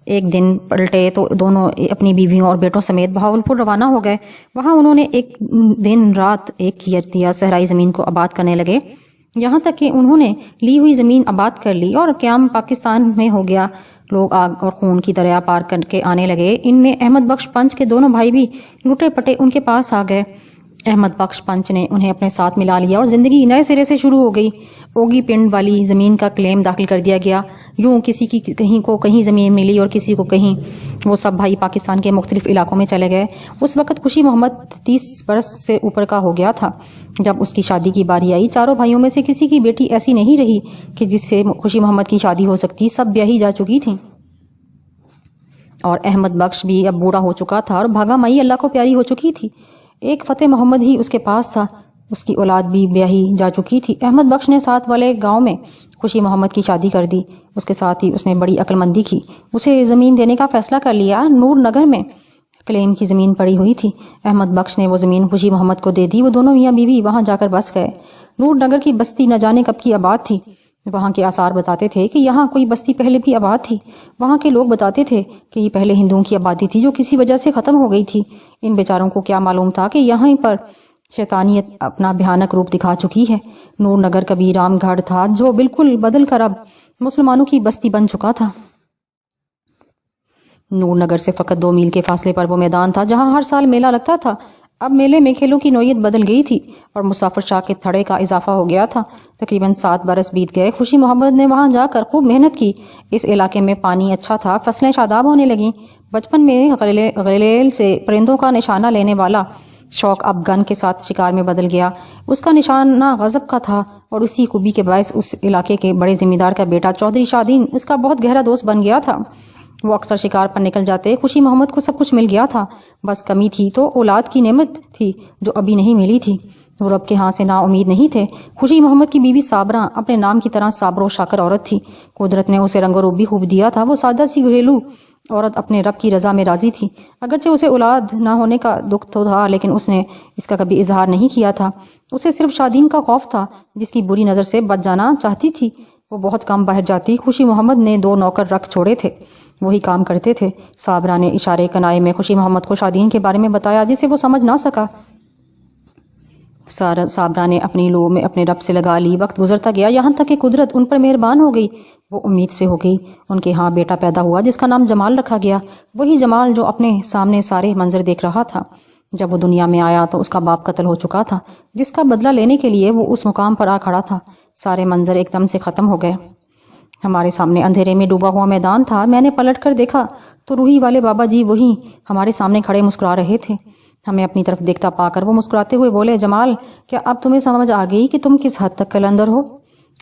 ایک دن پلٹے تو دونوں اپنی بیویوں اور بیٹوں سمیت بہاولپور روانہ ہو گئے۔ وہاں انہوں نے ایک دن رات ایک کیا صحرائی زمین کو آباد کرنے لگے، یہاں تک کہ انہوں نے لی ہوئی زمین آباد کر لی اور قیام پاکستان میں ہو گیا۔ لوگ آگ اور خون کی دریا پار کر کے آنے لگے۔ ان میں احمد بخش پنچ کے دونوں بھائی بھی لٹے پٹے ان کے پاس آ گئے۔ احمد بخش پنچ نے انہیں اپنے ساتھ ملا لیا اور زندگی نئے سرے سے شروع ہو گئی۔ اوگی پنڈ والی زمین کا کلیم داخل کر دیا گیا۔ یوں کسی کی کہیں کو کہیں زمین ملی اور کسی کو کہیں۔ وہ سب بھائی پاکستان کے مختلف علاقوں میں چلے گئے۔ اس وقت خوشی محمد 30 برس سے اوپر کا ہو گیا تھا۔ جب اس کی شادی کی باری آئی، 4 بھائیوں میں سے کسی کی بیٹی ایسی نہیں رہی کہ جس سے خوشی محمد کی شادی ہو سکتی، سب بیاہی جا چکی تھیں۔ اور احمد بخش بھی اب بوڑھا ہو چکا تھا اور بھاگا مائی اللہ کو پیاری ہو چکی تھی۔ ایک فتح محمد ہی اس کے پاس تھا۔ اس کی اولاد بھی بیاہی جا چکی تھی۔ احمد بخش نے ساتھ والے گاؤں میں خوشی محمد کی شادی کر دی۔ اس کے ساتھ ہی اس نے بڑی عقل مندی کی، اسے زمین دینے کا فیصلہ کر لیا۔ نور نگر میں کلیم کی زمین پڑی ہوئی تھی، احمد بخش نے وہ زمین خوشی محمد کو دے دی۔ وہ دونوں میاں بیوی وہاں جا کر بس گئے۔ نور نگر کی بستی نہ جانے کب کی آباد تھی۔ وہاں کے آثار بتاتے تھے کہ یہاں کوئی بستی پہلے بھی آباد تھی۔ وہاں کے لوگ بتاتے تھے کہ یہ پہلے ہندوؤں کی آبادی تھی جو کسی وجہ سے ختم ہو گئی تھی۔ ان بیچاروں کو کیا معلوم تھا کہ یہاں پر شیطانیت اپنا بھیانک روپ دکھا چکی ہے۔ نور نگر کبھی رام گڑھ تھا جو بالکل بدل کر اب مسلمانوں کی بستی بن چکا تھا۔ نور نگر سے فقط 2 میل کے فاصلے پر وہ میدان تھا جہاں ہر سال میلہ لگتا تھا۔ اب میلے میں کھیلوں کی نوعیت بدل گئی تھی اور مسافر شاہ کے تھڑے کا اضافہ ہو گیا تھا۔ تقریباً 7 برس بیت گئے۔ خوشی محمد نے وہاں جا کر خوب محنت کی۔ اس علاقے میں پانی اچھا تھا، فصلیں شاداب ہونے لگیں۔ بچپن میں غلیل سے پرندوں کا نشانہ لینے والا شوق اب گن کے ساتھ شکار میں بدل گیا۔ اس کا نشانہ غضب کا تھا اور اسی خوبی کے باعث اس علاقے کے بڑے ذمہ دار کا بیٹا چودھری شادین اس کا بہت گہرا دوست بن گیا تھا۔ وہ اکثر شکار پر نکل جاتے۔ خوشی محمد کو سب کچھ مل گیا تھا، بس کمی تھی تو اولاد کی نعمت تھی جو ابھی نہیں ملی تھی۔ وہ رب کے ہاں سے نا امید نہیں تھے۔ خوشی محمد کی بیوی صابرہ اپنے نام کی طرح صابر و شاکر عورت تھی۔ قدرت نے اسے رنگ و روپ بھی خوب دیا تھا۔ وہ سادہ سی گھریلو عورت اپنے رب کی رضا میں راضی تھی۔ اگرچہ اسے اولاد نہ ہونے کا دکھ تو تھا، لیکن اس نے اس کا کبھی اظہار نہیں کیا تھا۔ اسے صرف شادین کا خوف تھا جس کی بری نظر سے بچ جانا چاہتی تھی۔ وہ بہت کم باہر جاتی۔ خوشی محمد نے 2 نوکر رکھ چھوڑے تھے، وہی کام کرتے تھے۔ صابرہ نے اشارے کنائے میں خوشی محمد کو شادین کے بارے میں بتایا جسے وہ سمجھ نہ سکا۔ صابرہ نے اپنی لو میں اپنے رب سے لگا لی۔ وقت گزرتا گیا یہاں تک کہ قدرت ان پر مہربان ہو گئی۔ وہ امید سے ہو گئی۔ ان کے ہاں بیٹا پیدا ہوا جس کا نام جمال رکھا گیا، وہی جمال جو اپنے سامنے سارے منظر دیکھ رہا تھا۔ جب وہ دنیا میں آیا تو اس کا باپ قتل ہو چکا تھا، جس کا بدلہ لینے کے لیے وہ اس مقام پر آ کھڑا تھا۔ سارے منظر ایک دم سے ختم ہو گئے۔ ہمارے سامنے اندھیرے میں ڈوبا ہوا میدان تھا۔ میں نے پلٹ کر دیکھا تو روحی والے بابا جی وہی ہمارے سامنے کھڑے مسکرا رہے تھے۔ ہمیں اپنی طرف دیکھتا پا کر وہ مسکراتے ہوئے بولے، جمال کیا اب تمہیں سمجھ آ گئی کہ تم کس حد تک قلندر ہو؟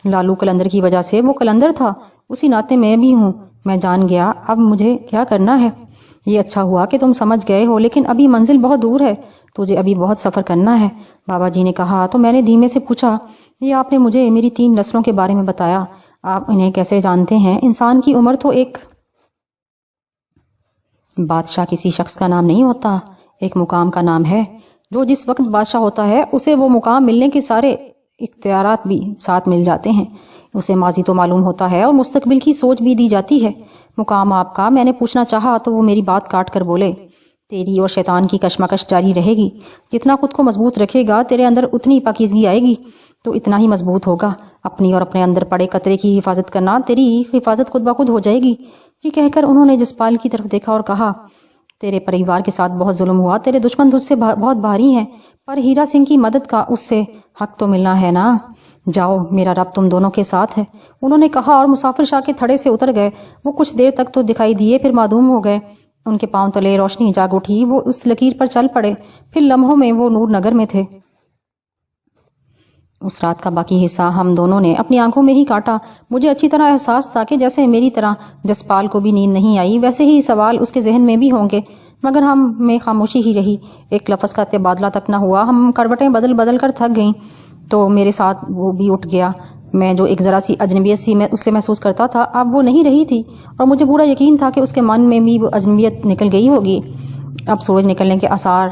لالو قلندر کی وجہ سے وہ قلندر تھا، اسی ناطے میں بھی ہوں۔ میں جان گیا اب مجھے کیا کرنا ہے۔ یہ اچھا ہوا کہ تم سمجھ گئے ہو، لیکن ابھی منزل بہت دور ہے، تجھے ابھی بہت سفر کرنا ہے، بابا جی نے کہا۔ تو میں نے دھیمے سے پوچھا، یہ آپ نے مجھے میری 3 نسلوں کے بارے میں بتایا، آپ انہیں کیسے جانتے ہیں؟ انسان کی عمر تو ایک بادشاہ کسی شخص کا نام نہیں ہوتا، ایک مقام کا نام ہے۔ جو جس وقت بادشاہ ہوتا ہے اسے وہ مقام ملنے کے سارے اختیارات بھی ساتھ مل جاتے ہیں۔ اسے ماضی تو معلوم ہوتا ہے اور مستقبل کی سوچ بھی دی جاتی ہے۔ مقام آپ کا؟ میں نے پوچھنا چاہا تو وہ میری بات کاٹ کر بولے، تیری اور شیطان کی کشمکش جاری رہے گی۔ جتنا خود کو مضبوط رکھے گا تیرے اندر اتنی پاکیزگی آئے گی، تو اتنا ہی مضبوط ہوگا۔ اپنی اور اپنے اندر پڑے قطرے کی حفاظت کرنا، تیری حفاظت خود بخود ہو جائے گی۔ یہ کہہ کر انہوں نے جسپال کی طرف دیکھا اور کہا، تیرے پریوار کے ساتھ بہت ظلم ہوا، تیرے دشمن تجھ سے بہت بھاری ہیں، پر ہیرا سنگھ کی مدد کا اس سے حق تو ملنا ہے نا۔ جاؤ، میرا رب تم دونوں کے ساتھ ہے، انہوں نے کہا اور مسافر شاہ کے تھڑے سے اتر گئے۔ وہ کچھ دیر تک تو دکھائی دیے، پھر معدوم ہو گئے۔ ان کے پاؤں تلے روشنی جاگ اٹھی، وہ اس لکیر پر چل پڑے، پھر لمحوں میں وہ نور نگر میں تھے۔ اس رات کا باقی حصہ ہم دونوں نے اپنی آنکھوں میں ہی کاٹا۔ مجھے اچھی طرح احساس تھا کہ جیسے میری طرح جسپال کو بھی نیند نہیں آئی، ویسے ہی سوال اس کے ذہن میں بھی ہوں گے، مگر ہم میں خاموشی ہی رہی۔ ایک لفظ کا تبادلہ تک نہ ہوا۔ ہم کروٹیں بدل بدل کر تھک گئیں تو میرے ساتھ وہ بھی اٹھ گیا۔ میں جو ایک ذرا سی اجنبیت سی میں اس سے محسوس کرتا تھا، اب وہ نہیں رہی تھی، اور مجھے پورا یقین تھا کہ اس کے من میں بھی وہ اجنبیت نکل گئی ہوگی۔ اب سورج نکلنے کے آثار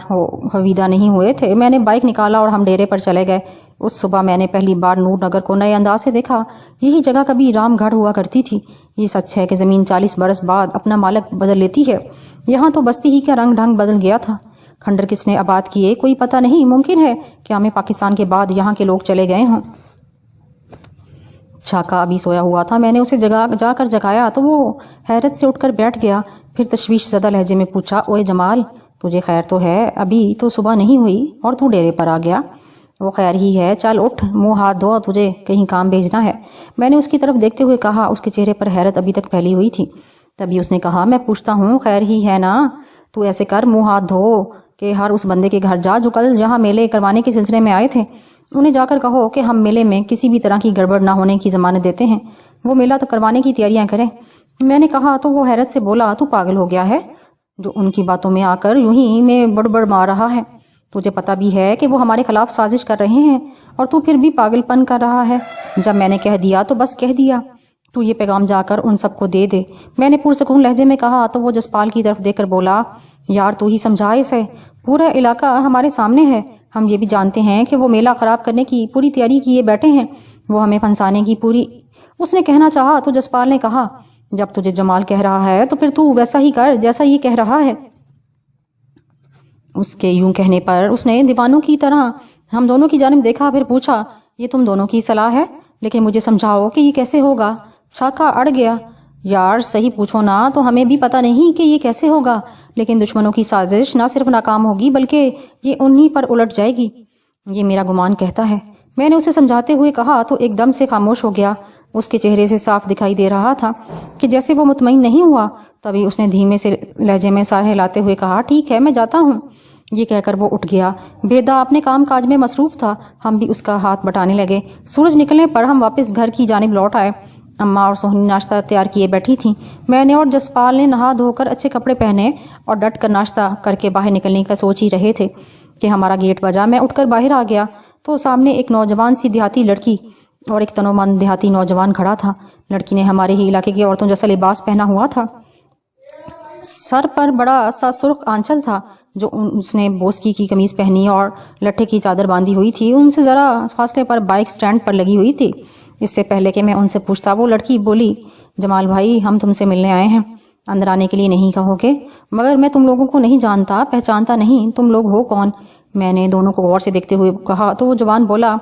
حویدہ نہیں ہوئے تھے۔ میں نے بائک نکالا اور ہم ڈیرے پر چلے گئے۔ اس صبح میں نے پہلی بار نور نگر کو نئے انداز سے دیکھا۔ یہی جگہ کبھی رام گڑھ ہوا کرتی تھی۔ یہ سچ ہے کہ زمین 40 برس بعد اپنا مالک بدل لیتی ہے۔ یہاں تو بستی ہی کا رنگ ڈھنگ بدل گیا تھا۔ کھنڈر کس نے آباد کیے کوئی پتہ نہیں، ممکن ہے کہ ہمیں پاکستان کے بعد یہاں کے لوگ چلے گئے ہوں۔ چھاکا ابھی سویا ہوا تھا۔ میں نے اسے جا کر جگایا تو وہ حیرت سے اٹھ کر بیٹھ گیا، پھر تشویش زدہ لہجے میں پوچھا، اوے جمال، تجھے خیر تو ہے؟ ابھی تو صبح نہیں ہوئی اور تو ڈیرے پر آ گیا۔ وہ خیر ہی ہے، چل اٹھ، منہ ہاتھ دھو، تجھے کہیں کام بھیجنا ہے۔ میں نے اس کی طرف دیکھتے ہوئے کہا۔ اس کے چہرے پر حیرت ابھی تک پھیلی ہوئی تھی۔ تبھی اس نے کہا، میں پوچھتا ہوں خیر ہی ہے نا؟ تو ایسے کر، منہ ہاتھ دھو کہ ہر اس بندے کے گھر جا جو کل یہاں میلے کروانے کے سلسلے میں آئے تھے۔ انہیں جا کر کہو کہ ہم میلے میں کسی بھی طرح کی گڑبڑ نہ ہونے کی ضمانت دیتے ہیں، وہ میلہ تو کروانے کی تیاریاں کریں۔ میں نے کہا تو وہ حیرت سے بولا، تو پاگل ہو گیا ہے جو ان کی باتوں میں آ کر یوں ہی میں بڑبڑ مار رہا ہے؟ تجھے پتہ بھی ہے کہ وہ ہمارے خلاف سازش کر رہے ہیں اور تو پھر بھی پاگل پن کر رہا ہے۔ جب میں نے کہہ دیا تو بس کہہ دیا، تو یہ پیغام جا کر ان سب کو دے دے، میں نے پرسکون لہجے میں کہا تو وہ جسپال کی طرف دیکھ کر بولا، یار تو ہی سمجھا اسے، پورا علاقہ ہمارے سامنے ہے، ہم یہ بھی جانتے ہیں کہ وہ میلہ خراب کرنے کی پوری تیاری کیے بیٹھے ہیں، وہ ہمیں پھنسانے کی پوری۔ اس نے کہنا چاہا تو جسپال نے کہا، جب تجھے جمال کہہ رہا ہے تو پھر تو ویسا ہی کر جیسا یہ کہہ رہا ہے۔ اس کے یوں کہنے پر اس نے دیوانوں کی طرح ہم دونوں کی جانب دیکھا، پھر پوچھا، یہ تم دونوں کی صلاح ہے، لیکن مجھے سمجھاؤ کہ یہ کیسے ہوگا؟ چھاکا اڑ گیا، یار صحیح پوچھو نا تو ہمیں بھی پتہ نہیں کہ یہ کیسے ہوگا، لیکن دشمنوں کی سازش نہ صرف ناکام ہوگی بلکہ یہ انہی پر الٹ جائے گی، یہ میرا گمان کہتا ہے۔ میں نے اسے سمجھاتے ہوئے کہا تو ایک دم سے خاموش ہو گیا۔ اس کے چہرے سے صاف دکھائی دے رہا تھا کہ جیسے وہ مطمئن نہیں ہوا۔ تبھی اس نے دھیمے سے لہجے میں سر ہلاتے ہوئے کہا، ٹھیک ہے میں جاتا ہوں۔ یہ کہہ کر وہ اٹھ گیا۔ بیدا اپنے کام کاج میں مصروف تھا، ہم بھی اس کا ہاتھ بٹانے لگے۔ سورج نکلنے پر ہم واپس گھر کی جانب لوٹ آئے۔ اماں اور سوہنی ناشتہ تیار کیے بیٹھی تھیں۔ میں نے اور جسپال نے نہا دھو کر اچھے کپڑے پہنے اور ڈٹ کر ناشتہ کر کے باہر نکلنے کا سوچ ہی رہے تھے کہ ہمارا گیٹ بجا۔ میں اٹھ کر باہر آ گیا تو سامنے ایک نوجوان سی دیہاتی لڑکی اور ایک تنومند دیہاتی نوجوان کھڑا تھا۔ لڑکی نے ہمارے ہی علاقے کی عورتوں جیسا لباس پہنا ہوا تھا، سر پر بڑا سا سرخ آنچل تھا جو اس نے بوسکی کی قمیض پہنی اور لٹھے کی چادر باندھی ہوئی تھی۔ ان سے ذرا فاصلے پر بائک سٹینڈ پر لگی ہوئی تھی۔ اس سے پہلے کہ میں ان سے پوچھتا وہ لڑکی بولی، جمال بھائی ہم تم سے ملنے آئے ہیں، اندر آنے کے لیے نہیں کہو گے؟ مگر میں تم لوگوں کو نہیں جانتا پہچانتا نہیں، تم لوگ ہو کون؟ میں نے دونوں کو غور سے دیکھتے ہوئے کہا تو وہ جوان بولا،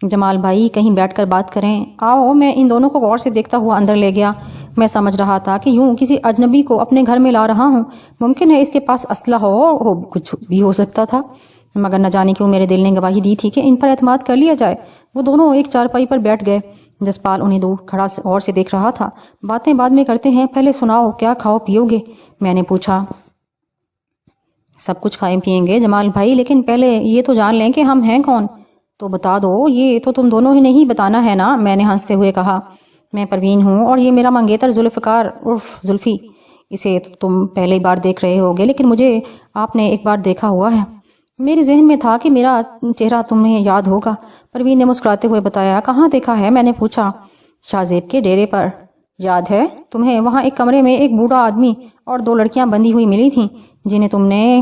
جمال بھائی کہیں بیٹھ کر بات کریں، آؤ۔ میں ان دونوں کو غور سے دیکھتا ہوا اندر لے گیا۔ میں سمجھ رہا تھا کہ یوں کسی اجنبی کو اپنے گھر میں لا رہا ہوں، ممکن ہے اس کے پاس اسلحہ ہو کچھ بھی ہو سکتا تھا، مگر نہ جانے کیوں میرے دل نے گواہی دی تھی کہ ان پر اعتماد کر لیا جائے۔ وہ دونوں ایک چارپائی پر بیٹھ گئے۔ جسپال انہیں دور کھڑا غور سے دیکھ رہا تھا۔ باتیں بعد میں کرتے ہیں، پہلے سناؤ کیا کھاؤ پیو گے؟ میں نے پوچھا۔ سب کچھ کھائیں پیئیں گے جمال بھائی، لیکن پہلے یہ تو جان لیں کہ ہم ہیں کون۔ تو بتا دو، یہ تو تم دونوں ہی نہیں بتانا ہے نا، میں نے ہنستے ہوئے کہا۔ میں پروین ہوں اور یہ میرا منگیتر ذوالفقار عرف زلفی، اسے تم پہلی بار دیکھ رہے ہوگے لیکن مجھے آپ نے ایک بار دیکھا ہوا ہے۔ میرے ذہن میں تھا کہ میرا چہرہ تمہیں یاد ہوگا۔ پروین نے مسکراتے ہوئے بتایا۔ کہاں دیکھا ہے؟ میں نے پوچھا۔ شاہ زیب کے ڈیرے پر۔ یاد ہے تمہیں وہاں ایک کمرے میں ایک بوڑھا آدمی اور دو لڑکیاں بندھی ہوئی ملی تھیں جنہیں تم نے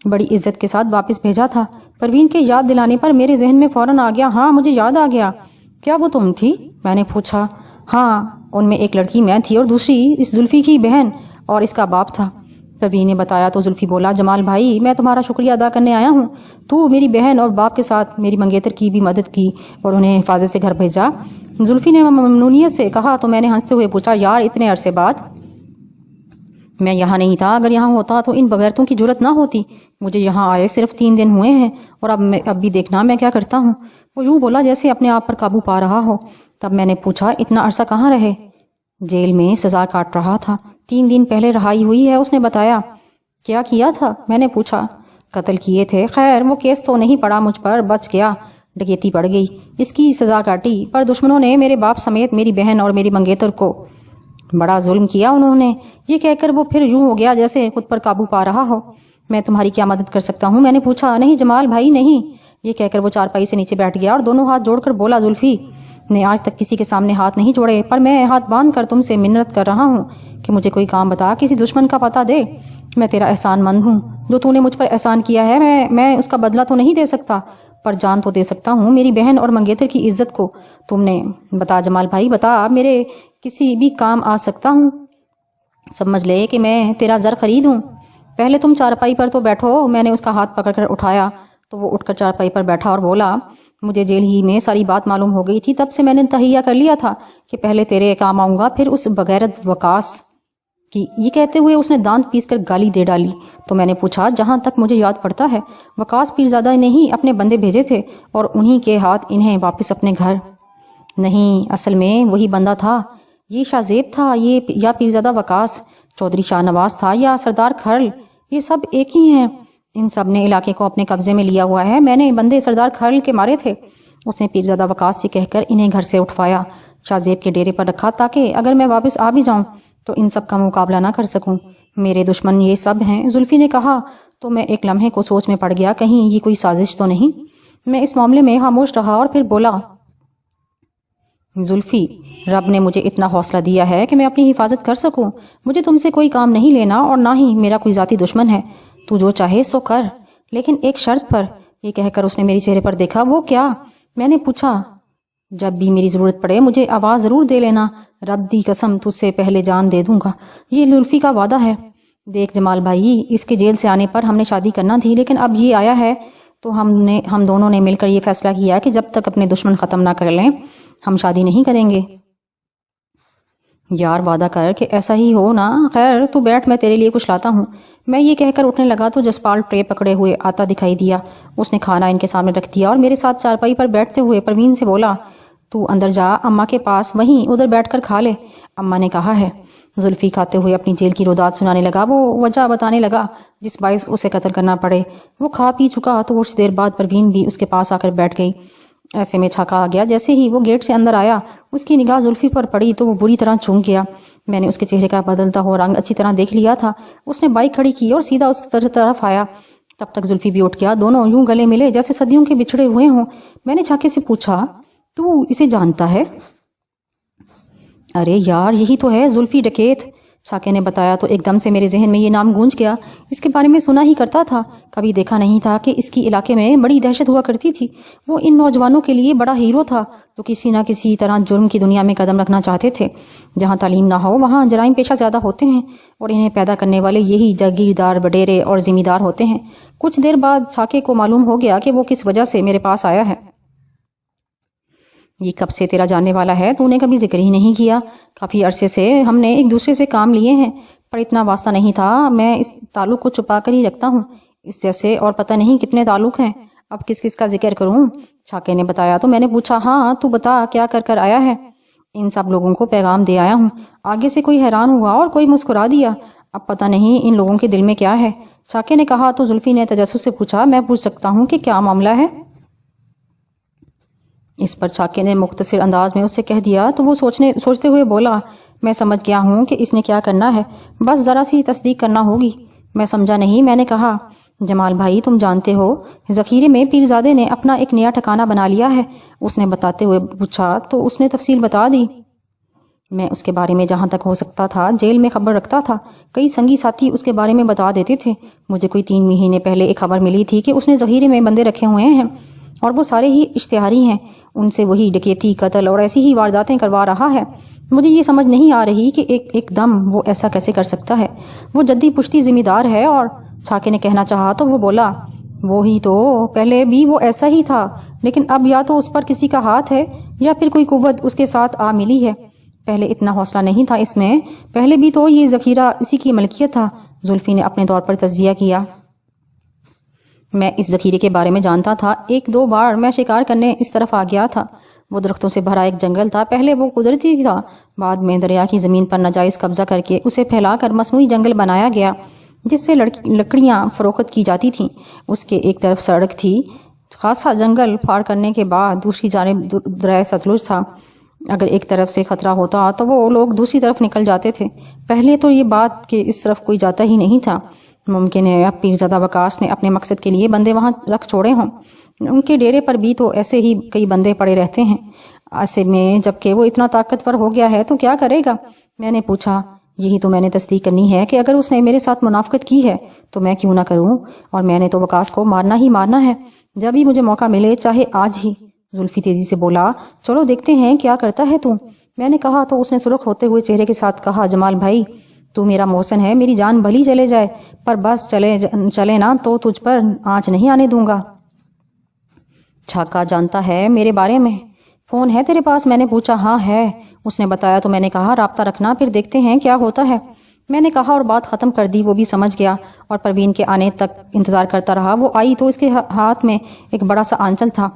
بڑی عزت کے ساتھ واپس بھیجا تھا؟ پروین کے یاد دلانے پر میرے ذہن میں فوراً آ گیا، ہاں مجھے یاد آ گیا۔ کیا وہ تم تھی؟ میں نے پوچھا۔ ہاں، ان میں ایک لڑکی میں تھی اور دوسری اس زلفی کی بہن اور اس کا باپ تھا، پروین نے بتایا۔ تو زلفی بولا، جمال بھائی میں تمہارا شکریہ ادا کرنے آیا ہوں، تو میری بہن اور باپ کے ساتھ میری منگیتر کی بھی مدد کی اور انہیں حفاظت سے گھر بھیجا۔ زلفی نے ممنونیت سے کہا تو میں نے ہنستے ہوئے پوچھا، یار اتنے عرصے بعد؟ میں یہاں نہیں تھا، اگر یہاں ہوتا تو ان بغیرتوں کی جرت نہ ہوتی۔ مجھے یہاں آئے صرف 3 دن ہوئے ہیں اور اب بھی دیکھنا میں کیا کرتا ہوں۔ وہ یوں بولا جیسے اپنے آپ پر قابو پا رہا ہو۔ تب میں نے پوچھا، اتنا عرصہ کہاں رہے؟ جیل میں سزا کاٹ رہا تھا، 3 دن پہلے رہائی ہوئی ہے، اس نے بتایا۔ کیا کیا تھا؟ میں نے پوچھا۔ قتل کیے تھے، خیر وہ کیس تو نہیں پڑا مجھ پر، بچ گیا، ڈکیتی پڑ گئی، اس کی سزا کاٹی، پر دشمنوں نے میرے باپ سمیت میری بہن اور میری منگیتر کو بڑا ظلم کیا انہوں نے۔ یہ کہہ کر وہ پھر یوں ہو گیا جیسے خود پر قابو پا رہا ہو۔ میں تمہاری کیا مدد کر سکتا ہوں؟ میں نے پوچھا۔ نہیں جمال بھائی نہیں، یہ کہہ کر وہ چارپائی سے نیچے بیٹھ گیا اور دونوں ہاتھ جوڑ کر بولا، زلفی نے آج تک کسی کے سامنے ہاتھ نہیں جوڑے، پر میں ہاتھ باندھ کر تم سے منت کر رہا ہوں کہ مجھے کوئی کام بتا، کسی دشمن کا پتہ دے۔ میں تیرا احسان مند ہوں، جو تو نے مجھ پر احسان کیا ہے میں اس کا بدلہ تو نہیں دے سکتا، پر جان تو دے سکتا ہوں میری بہن اور منگیتر کی عزت کو۔ تم نے بتا جمال بھائی بتا، میرے کسی بھی کام آ سکتا ہوں، سمجھ لے کہ میں تیرا زر خرید ہوں۔ پہلے تم چارپائی پر تو بیٹھو۔ میں نے اس کا ہاتھ پکڑ کر اٹھایا تو وہ اٹھ کر چارپائی پر بیٹھا اور بولا، مجھے جیل ہی میں ساری بات معلوم ہو گئی تھی، تب سے میں نے تہیہ کر لیا تھا کہ پہلے تیرے کام آؤں گا، پھر اس بغیرت وقاص کی۔ یہ کہتے ہوئے اس نے دانت پیس کر گالی دے ڈالی۔ تو میں نے پوچھا، جہاں تک مجھے یاد پڑتا ہے وقاص پیرزادہ نے ہی اپنے بندے بھیجے تھے اور انہی کے ہاتھ انہیں واپس اپنے گھر؟ نہیں، اصل میں وہی بندہ تھا، یہ شاہ زیب تھا، یہ یا پیرزادہ وقاص، چودھری شاہ نواز تھا یا سردار کھرل، یہ سب ایک ہی ہیں۔ ان سب نے علاقے کو اپنے قبضے میں لیا ہوا ہے، میں نے بندے سردار کھرل کے مارے تھے۔ اس نے پیرزادہ وقاص سے کہہ کر انہیں گھر سے اٹھوایا، شاہ زیب کے ڈیرے پر رکھا تاکہ اگر میں واپس آ بھی جاؤں تو ان سب کا مقابلہ نہ کر سکوں۔ میرے دشمن یہ سب ہیں، زلفی نے کہا۔ تو میں ایک لمحے کو سوچ میں پڑ گیا، کہیں یہ کوئی سازش تو نہیں۔ میں اس معاملے میں خاموش رہا اور پھر بولا، زلفی، رب نے مجھے اتنا حوصلہ دیا ہے کہ میں اپنی حفاظت کر سکوں۔ مجھے تم سے کوئی کام نہیں لینا اور نہ ہی میرا کوئی ذاتی دشمن ہے۔ تو جو چاہے سو کر، لیکن ایک شرط پر۔ یہ کہہ کر اس نے میری چہرے پر دیکھا۔ وہ کیا؟ میں نے پوچھا۔ جب بھی میری ضرورت پڑے مجھے آواز ضرور دے لینا، رب دی قسم تجھ سے پہلے جان دے دوں گا، یہ زلفی کا وعدہ ہے۔ دیکھ جمال بھائی، اس کے جیل سے آنے پر ہم نے شادی کرنا تھی، لیکن اب یہ آیا ہے تو ہم دونوں نے مل کر یہ فیصلہ کیا کہ جب تک اپنے دشمن ختم نہ کر لیں ہم شادی نہیں کریں گے۔ یار وعدہ کر کہ ایسا ہی ہو نا۔ خیر تو بیٹھ، میں تیرے لیے کچھ لاتا ہوں۔ میں یہ کہہ کر اٹھنے لگا تو جسپال ٹرے پکڑے ہوئے آتا دکھائی دیا۔ اس نے کھانا ان کے سامنے رکھ دیا اور میرے ساتھ چارپائی پر بیٹھتے ہوئے پروین سے بولا، تو اندر جا اماں کے پاس، وہیں ادھر بیٹھ کر کھا لے، اماں نے کہا ہے۔ زلفی کھاتے ہوئے اپنی جیل کی روداد سنانے لگا۔ وہ وجہ بتانے لگا جس باعث اسے قتل کرنا پڑے۔ وہ کھا پی چکا تو کچھ دیر بعد پروین بھی اس کے پاس آ کر بیٹھ گئی۔ ایسے میں چھاکا آ گیا۔ جیسے ہی وہ گیٹ سے اندر آیا اس کی نگاہ زلفی پر پڑی تو وہ بری طرح چونک گیا۔ میں نے اس کے چہرے کا بدلتا ہوا رنگ اچھی طرح دیکھ لیا تھا۔ اس نے بائک کھڑی کی اور سیدھا اس طرف آیا۔ تب تک زلفی بھی اٹھ گیا۔ دونوں یوں گلے ملے جیسے صدیوں کے بچھڑے ہوئے ہوں۔ میں نے چھاکے سے پوچھا، تو اسے جانتا ہے؟ ارے یار یہی تو ہے، زلفی ڈکیت، چھاکے نے بتایا تو ایک دم سے میرے ذہن میں یہ نام گونج گیا۔ اس کے بارے میں سنا ہی کرتا تھا، کبھی دیکھا نہیں تھا کہ اس کی علاقے میں بڑی دہشت ہوا کرتی تھی۔ وہ ان نوجوانوں کے لیے بڑا ہیرو تھا جو کسی نہ کسی طرح جرم کی دنیا میں قدم رکھنا چاہتے تھے۔ جہاں تعلیم نہ ہو وہاں جرائم پیشہ زیادہ ہوتے ہیں اور انہیں پیدا کرنے والے یہی جاگیردار، وڈیرے اور ذمہ دار ہوتے ہیں۔ کچھ دیر بعد چھاکے کو معلوم ہو گیا کہ وہ کس وجہ سے میرے پاس آیا ہے۔ یہ کب سے تیرا جاننے والا ہے؟ تو نے کبھی ذکر ہی نہیں کیا۔ کافی عرصے سے ہم نے ایک دوسرے سے کام لیے ہیں پر اتنا واسطہ نہیں تھا۔ میں اس تعلق کو چھپا کر ہی رکھتا ہوں، اس جیسے اور پتہ نہیں کتنے تعلق ہیں۔ اب کس کس کا ذکر کروں؟ چھاکے نے بتایا تو میں نے پوچھا، ہاں تو بتا کیا کر کر آیا ہے؟ ان سب لوگوں کو پیغام دے آیا ہوں۔ آگے سے کوئی حیران ہوا اور کوئی مسکرا دیا۔ اب پتہ نہیں ان لوگوں کے دل میں کیا ہے۔ چھاکے نے کہا تو زلفی نے تجسس سے پوچھا، میں پوچھ سکتا ہوں کہ کیا معاملہ ہے؟ اس پر چھاکے نے مختصر انداز میں اس سے کہہ دیا تو وہ سوچتے ہوئے بولا، میں سمجھ گیا ہوں کہ اس نے کیا کرنا ہے، بس ذرا سی تصدیق کرنا ہوگی۔ میں سمجھا نہیں۔ میں نے کہا، جمال بھائی تم جانتے ہو ذخیرے میں پیرزادے نے اپنا ایک نیا ٹھکانہ بنا لیا ہے؟ اس نے بتاتے ہوئے پوچھا تو اس نے تفصیل بتا دی۔ میں اس کے بارے میں جہاں تک ہو سکتا تھا جیل میں خبر رکھتا تھا۔ کئی سنگی ساتھی اس کے بارے میں بتا دیتے تھے۔ مجھے کوئی 3 مہینے پہلے ایک خبر ملی تھی کہ اس نے ذخیرے میں بندے رکھے ہوئے ہیں اور وہ سارے ہی اشتہاری ہیں۔ ان سے وہی ڈکیتی، قتل اور ایسی ہی وارداتیں کروا رہا ہے۔ مجھے یہ سمجھ نہیں آ رہی کہ ایک دم وہ ایسا کیسے کر سکتا ہے۔ وہ جدی پشتی ذمہ دار ہے۔ اور چھاکے نے کہنا چاہا تو وہ بولا، وہی تو، پہلے بھی وہ ایسا ہی تھا، لیکن اب یا تو اس پر کسی کا ہاتھ ہے یا پھر کوئی قوت اس کے ساتھ آ ملی ہے۔ پہلے اتنا حوصلہ نہیں تھا اس میں، پہلے بھی تو یہ ذخیرہ اسی کی ملکیت تھا۔ زلفی نے اپنے طور پر تجزیہ کیا۔ میں اس ذخیرے کے بارے میں جانتا تھا۔ 1-2 بار میں شکار کرنے اس طرف آ گیا تھا۔ وہ درختوں سے بھرا ایک جنگل تھا۔ پہلے وہ قدرتی تھا، بعد میں دریا کی زمین پر ناجائز قبضہ کر کے اسے پھیلا کر مصنوعی جنگل بنایا گیا جس سے لکڑیاں فروخت کی جاتی تھیں۔ اس کے ایک طرف سڑک تھی۔ خاصا جنگل پار کرنے کے بعد دوسری جانب دریائے ستلج تھا۔ اگر ایک طرف سے خطرہ ہوتا تو وہ لوگ دوسری طرف نکل جاتے تھے۔ پہلے تو یہ بات کہ اس طرف کوئی جاتا ہی نہیں تھا۔ ممکن ہے اب پیرزادہ وقاص نے اپنے مقصد کے لیے بندے وہاں رکھ چھوڑے ہوں۔ ان کے ڈیرے پر بھی تو ایسے ہی کئی بندے پڑے رہتے ہیں۔ ایسے میں جبکہ وہ اتنا طاقتور ہو گیا ہے تو کیا کرے گا؟ میں نے پوچھا۔ یہی تو میں نے تصدیق کرنی ہے کہ اگر اس نے میرے ساتھ منافقت کی ہے تو میں کیوں نہ کروں، اور میں نے تو وقاص کو مارنا ہی مارنا ہے، جب ہی مجھے موقع ملے، چاہے آج ہی۔ زلفی تیزی سے بولا، چلو دیکھتے ہیں کیا کرتا ہے تو۔ میں نے کہا تو اس نے سرخ ہوتے ہوئے چہرے کے ساتھ کہا، جمال بھائی تو میرا محسن ہے، میری جان بھلی چلے جائے پر بس چلے نا تو تجھ پر آنچ نہیں آنے دوں گا۔ چھاکا جانتا ہے میرے بارے میں؟ فون ہے تیرے پاس؟ میں نے پوچھا۔ ہاں ہے، اس نے بتایا تو میں نے کہا، رابطہ رکھنا، پھر دیکھتے ہیں کیا ہوتا ہے۔ میں نے کہا اور بات ختم کر دی۔ وہ بھی سمجھ گیا اور پروین کے آنے تک انتظار کرتا رہا۔ وہ آئی تو اس کے ہاتھ میں ایک بڑا سا آنچل تھا۔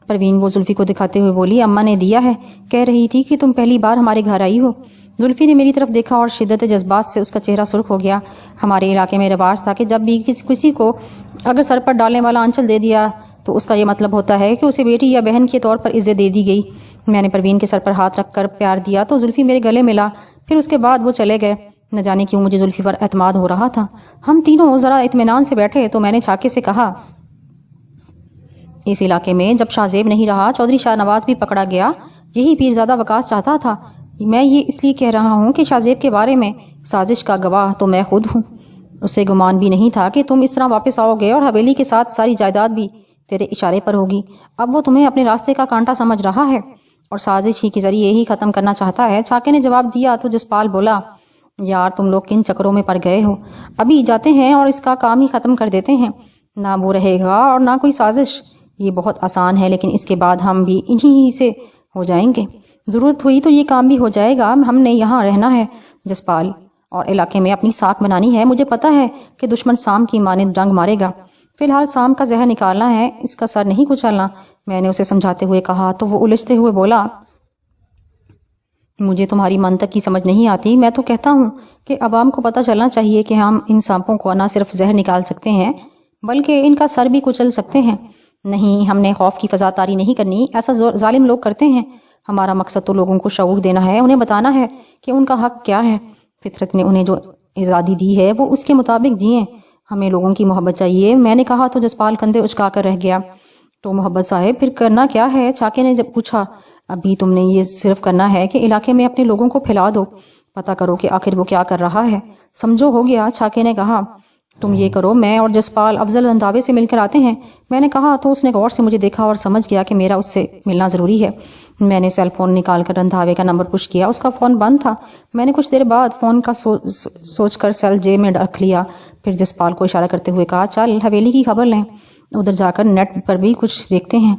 پروین وہ زلفی کو دکھاتے ہوئے بولی، اماں نے دیا ہے، کہہ رہی تھی کہ تم پہلی بار ہمارے گھر آئی ہو۔ زلفی نے میری طرف دیکھا اور شدت جذبات سے اس کا چہرہ سرخ ہو گیا۔ ہمارے علاقے میں رواج تھا کہ جب بھی کسی کو اگر سر پر ڈالنے والا آنچل دے دیا تو اس کا یہ مطلب ہوتا ہے کہ اسے بیٹی یا بہن کے طور پر عزت دے دی گئی۔ میں نے پروین کے سر پر ہاتھ رکھ کر پیار دیا تو زلفی میرے گلے ملا، پھر اس کے بعد وہ چلے گئے۔ نہ جانے کیوں مجھے زلفی پر اعتماد ہو رہا تھا۔ ہم تینوں ذرا اطمینان سے بیٹھے تو میں نے چھاکے سے کہا، اس علاقے میں جب شاہ زیب نہیں رہا چودھری شاہ نواز بھی پکڑا گیا، یہی پیرزادہ وقاص چاہتا تھا۔ میں یہ اس لیے کہہ رہا ہوں کہ شاہ زیب کے بارے میں سازش کا گواہ تو میں خود ہوں۔ اسے گمان بھی نہیں تھا کہ تم اس طرح واپس آؤ گے اور حویلی کے ساتھ ساری جائیداد بھی تیرے اشارے پر ہوگی۔ اب وہ تمہیں اپنے راستے کا کانٹا سمجھ رہا ہے اور سازش ہی کے ذریعے ہی ختم کرنا چاہتا ہے۔ چھاکے نے جواب دیا تو جسپال بولا، یار تم لوگ کن چکروں میں پڑ گئے ہو؟ ابھی جاتے ہیں اور اس کا کام ہی ختم کر دیتے ہیں، نہ وہ رہے گا اور نہ کوئی سازش۔ یہ بہت آسان ہے، لیکن اس کے بعد ہم بھی انہی سے ہو جائیں گے۔ ضرورت ہوئی تو یہ کام بھی ہو جائے گا۔ ہم نے یہاں رہنا ہے جسپال، اور علاقے میں اپنی ساکھ بنانی ہے۔ مجھے پتہ ہے کہ دشمن سام کی مانند ڈنگ مارے گا۔ فی الحال سام کا زہر نکالنا ہے، اس کا سر نہیں کچلنا، میں نے اسے سمجھاتے ہوئے کہا تو وہ الجھتے ہوئے بولا، مجھے تمہاری منطق کی سمجھ نہیں آتی۔ میں تو کہتا ہوں کہ عوام کو پتہ چلنا چاہیے کہ ہم ان سانپوں کو نہ صرف زہر نکال سکتے ہیں بلکہ ان کا سر بھی کچل سکتے ہیں۔ نہیں، ہم نے خوف کی فضا طاری نہیں کرنی، ایسا ظالم لوگ کرتے ہیں۔ ہمارا مقصد تو لوگوں کو شعور دینا ہے، انہیں بتانا ہے کہ ان کا حق کیا ہے۔ فطرت نے انہیں جو آزادی دی ہے وہ اس کے مطابق جئیں۔ ہمیں لوگوں کی محبت چاہیے، میں نے کہا تو جسپال کندھے اچکا کر رہ گیا۔ تو محبت صاحب پھر کرنا کیا ہے؟ چھاکے نے جب پوچھا۔ ابھی تم نے یہ صرف کرنا ہے کہ علاقے میں اپنے لوگوں کو پھیلا دو، پتہ کرو کہ آخر وہ کیا کر رہا ہے۔ سمجھو ہو گیا، چھاکے نے کہا۔ تم یہ کرو، میں اور جسپال افضل رنداوے سے مل کر آتے ہیں، میں نے کہا تو اس نے غور سے مجھے دیکھا اور سمجھ گیا کہ میرا اس سے ملنا ضروری ہے۔ میں نے سیل فون نکال کر رنداوے کا نمبر پش کیا، اس کا فون بند تھا۔ میں نے کچھ دیر بعد فون کا سوچ کر سیل جیب میں رکھ لیا، پھر جسپال کو اشارہ کرتے ہوئے کہا، چل حویلی کی خبر لیں، ادھر جا کر نیٹ پر بھی کچھ دیکھتے ہیں۔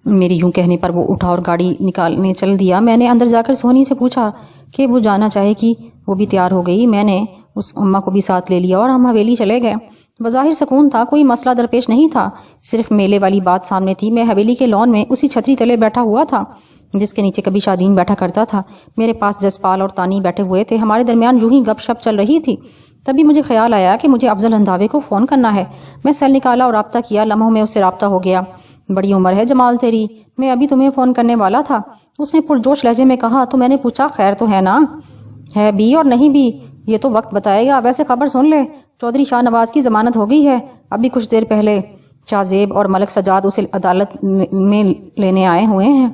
میری یوں کہنے پر وہ اٹھا اور گاڑی نکالنے چل دیا۔ میں نے اندر جا کر سونی سے پوچھا کہ وہ جانا چاہے کہ وہ بھی تیار ہو گئی۔ میں نے اس اماں کو بھی ساتھ لے لیا اور ہم حویلی چلے گئے۔ بظاہر سکون تھا، کوئی مسئلہ درپیش نہیں تھا، صرف میلے والی بات سامنے تھی۔ میں حویلی کے لان میں اسی چھتری تلے بیٹھا ہوا تھا جس کے نیچے کبھی شادین بیٹھا کرتا تھا۔ میرے پاس جسپال اور تانی بیٹھے ہوئے تھے، ہمارے درمیان یوں ہی گپ شپ چل رہی تھی۔ تبھی مجھے خیال آیا کہ مجھے افضل رنداوے کو فون کرنا ہے۔ میں سیل نکالا اور رابطہ کیا، لمحوں میں اس سے رابطہ ہو گیا۔ بڑی عمر ہے جمال تیری، میں ابھی تمہیں فون کرنے والا تھا، اس نے پرجوش لہجے میں کہا۔ تو میں نے پوچھا، خیر تو ہے نا؟ ہے بھی اور نہیں بھی، یہ تو وقت بتائے گا۔ ویسے خبر سن لے، چودھری شاہ نواز کی ضمانت ہو گئی ہے۔ ابھی کچھ دیر پہلے شاہ زیب اور ملک سجاد اسے عدالت میں لینے آئے ہوئے ہیں۔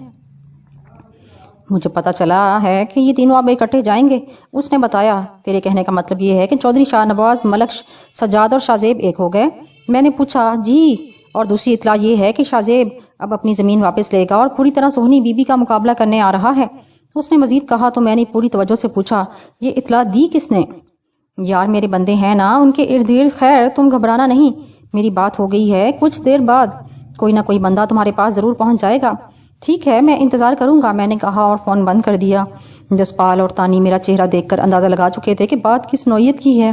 مجھے پتہ چلا ہے کہ یہ تینوں اب اکٹھے جائیں گے، اس نے بتایا۔ تیرے کہنے کا مطلب یہ ہے کہ چودھری شاہ نواز، ملک سجاد اور شاہ زیب ایک ہو گئے؟ میں نے پوچھا، جی، اور دوسری اطلاع یہ ہے کہ شاہ زیب اب اپنی زمین واپس لے گا اور پوری طرح سہنی بی بی کا مقابلہ کرنے آ رہا ہے، اس نے مزید کہا۔ تو میں نے پوری توجہ سے پوچھا، یہ اطلاع دی کس نے؟ یار میرے بندے ہیں نا ان کے ارد گرد۔ خیر تم گھبرانا نہیں، میری بات ہو گئی ہے، کچھ دیر بعد کوئی نہ کوئی بندہ تمہارے پاس ضرور پہنچ جائے گا۔ ٹھیک ہے، میں انتظار کروں گا، میں نے کہا اور فون بند کر دیا۔ جسپال اور تانی میرا چہرہ دیکھ کر اندازہ لگا چکے تھے کہ بات کس نوعیت کی ہے۔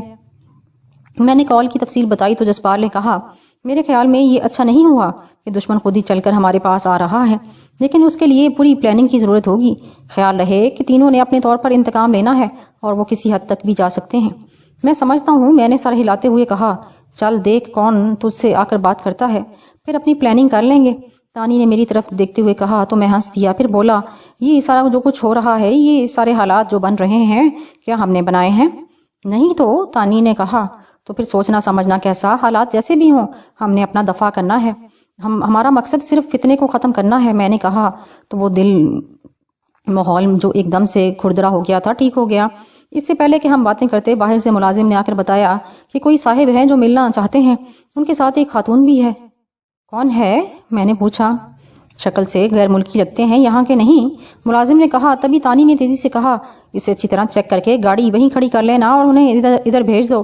میں نے کال کی تفصیل بتائی تو جسپال نے کہا، میرے خیال میں یہ اچھا نہیں ہوا کہ دشمن خود ہی چل کر ہمارے پاس آ رہا ہے، لیکن اس کے لیے پوری پلاننگ کی ضرورت ہوگی۔ خیال رہے کہ تینوں نے اپنے طور پر انتقام لینا ہے اور وہ کسی حد تک بھی جا سکتے ہیں۔ میں سمجھتا ہوں، میں نے سر ہلاتے ہوئے کہا۔ چل دیکھ کون تجھ سے آ کر بات کرتا ہے، پھر اپنی پلاننگ کر لیں گے۔ تانی نے میری طرف دیکھتے ہوئے کہا تو میں ہنس دیا، پھر بولا، یہ سارا جو کچھ ہو رہا ہے، یہ سارے حالات جو بن رہے ہیں، کیا ہم نے بنائے ہیں؟ نہیں تو، تانی نے کہا، تو پھر سوچنا سمجھنا کیسا؟ حالات جیسے بھی ہوں ہم نے اپنا دفاع کرنا ہے، ہمارا مقصد صرف فتنے کو ختم کرنا ہے، میں نے کہا۔ تو وہ ماحول جو ایک دم سے کھردرا ہو گیا تھا ٹھیک ہو گیا۔ اس سے پہلے کہ ہم باتیں کرتے، باہر سے ملازم نے آ کر بتایا کہ کوئی صاحب ہیں جو ملنا چاہتے ہیں، ان کے ساتھ ایک خاتون بھی ہے۔ کون ہے؟ میں نے پوچھا۔ شکل سے غیر ملکی لگتے ہیں، یہاں کے نہیں، ملازم نے کہا۔ تبھی تانی نے تیزی سے کہا، اسے اچھی طرح چیک کر کے گاڑی وہیں کھڑی کر لینا اور انہیں ادھر بھیج دو۔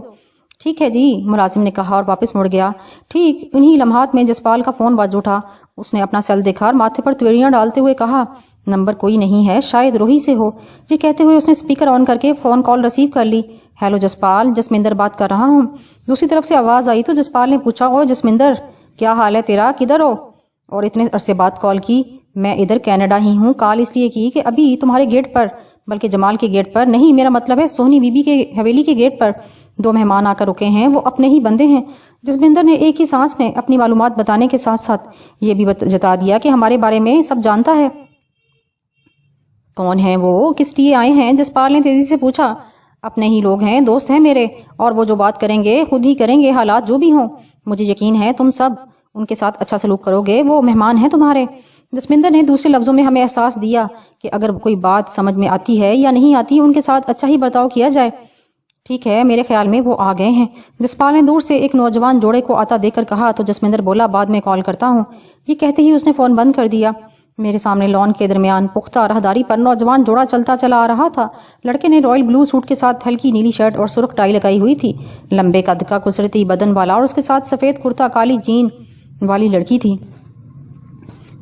ٹھیک ہے جی، ملازم نے کہا اور واپس مڑ گیا۔ ٹھیک انہی لمحات میں جسپال کا فون بج اٹھا۔ اس نے اپنا سیل دیکھا اور ماتھے پر تویڑیاں ڈالتے ہوئے کہا، نمبر کوئی نہیں ہے، شاید روہی سے ہو۔ یہ کہتے ہوئے اس نے اسپیکر آن کر کے فون کال ریسیو کر لی۔ ہیلو جسپال، جسمندر بات کر رہا ہوں۔ دوسری طرف سے آواز آئی تو جسپال نے پوچھا، او جسمندر، کیا حال ہے تیرا، کدھر ہو اور اتنے عرصے بعد کال کی؟ میں ادھر کینیڈا ہی ہوں، کال اس لیے کی کہ ابھی تمہارے گیٹ پر، بلکہ جمال کے گیٹ پر نہیں، میرا مطلب ہے سونی بی بی کے حویلی کے گیٹ پر 2 مہمان آ کر رکے ہیں، وہ اپنے ہی بندے ہیں۔ جسمندر نے ایک ہی سانس میں اپنی معلومات بتانے کے ساتھ ساتھ یہ بھی جتا دیا کہ ہمارے بارے میں سب جانتا ہے۔ کون ہیں وہ، کس لیے آئے ہیں؟ جسپال نے تیزی سے پوچھا۔ اپنے ہی لوگ ہیں، دوست ہیں میرے، اور وہ جو بات کریں گے خود ہی کریں گے، حالات جو بھی ہوں۔ مجھے یقین ہے تم سب ان کے ساتھ اچھا سلوک کرو گے، وہ مہمان ہیں تمہارے۔ جسمندر نے دوسرے لفظوں میں ہمیں احساس دیا کہ اگر کوئی بات سمجھ میں آتی ہے یا نہیں آتی، ان کے ساتھ اچھا ہی برتاؤ کیا جائے۔ ٹھیک ہے، میرے خیال میں وہ آ گئے ہیں، جسپال نے دور سے ایک نوجوان جوڑے کو آتا دیکھ کر کہا تو جسمندر بولا، بعد میں کال کرتا ہوں۔ یہ کہتے ہی اس نے فون بند کر دیا۔ میرے سامنے لان کے درمیان پختہ راہداری پر نوجوان جوڑا چلتا چلا آ رہا تھا۔ لڑکے نے رائل بلو سوٹ کے ساتھ ہلکی نیلی شرٹ اور سرخ ٹائی لگائی ہوئی تھی۔ لمبے قد کا کسرتی بدن والا اور اس کے ساتھ سفید کرتا کالی جین والی لڑکی تھی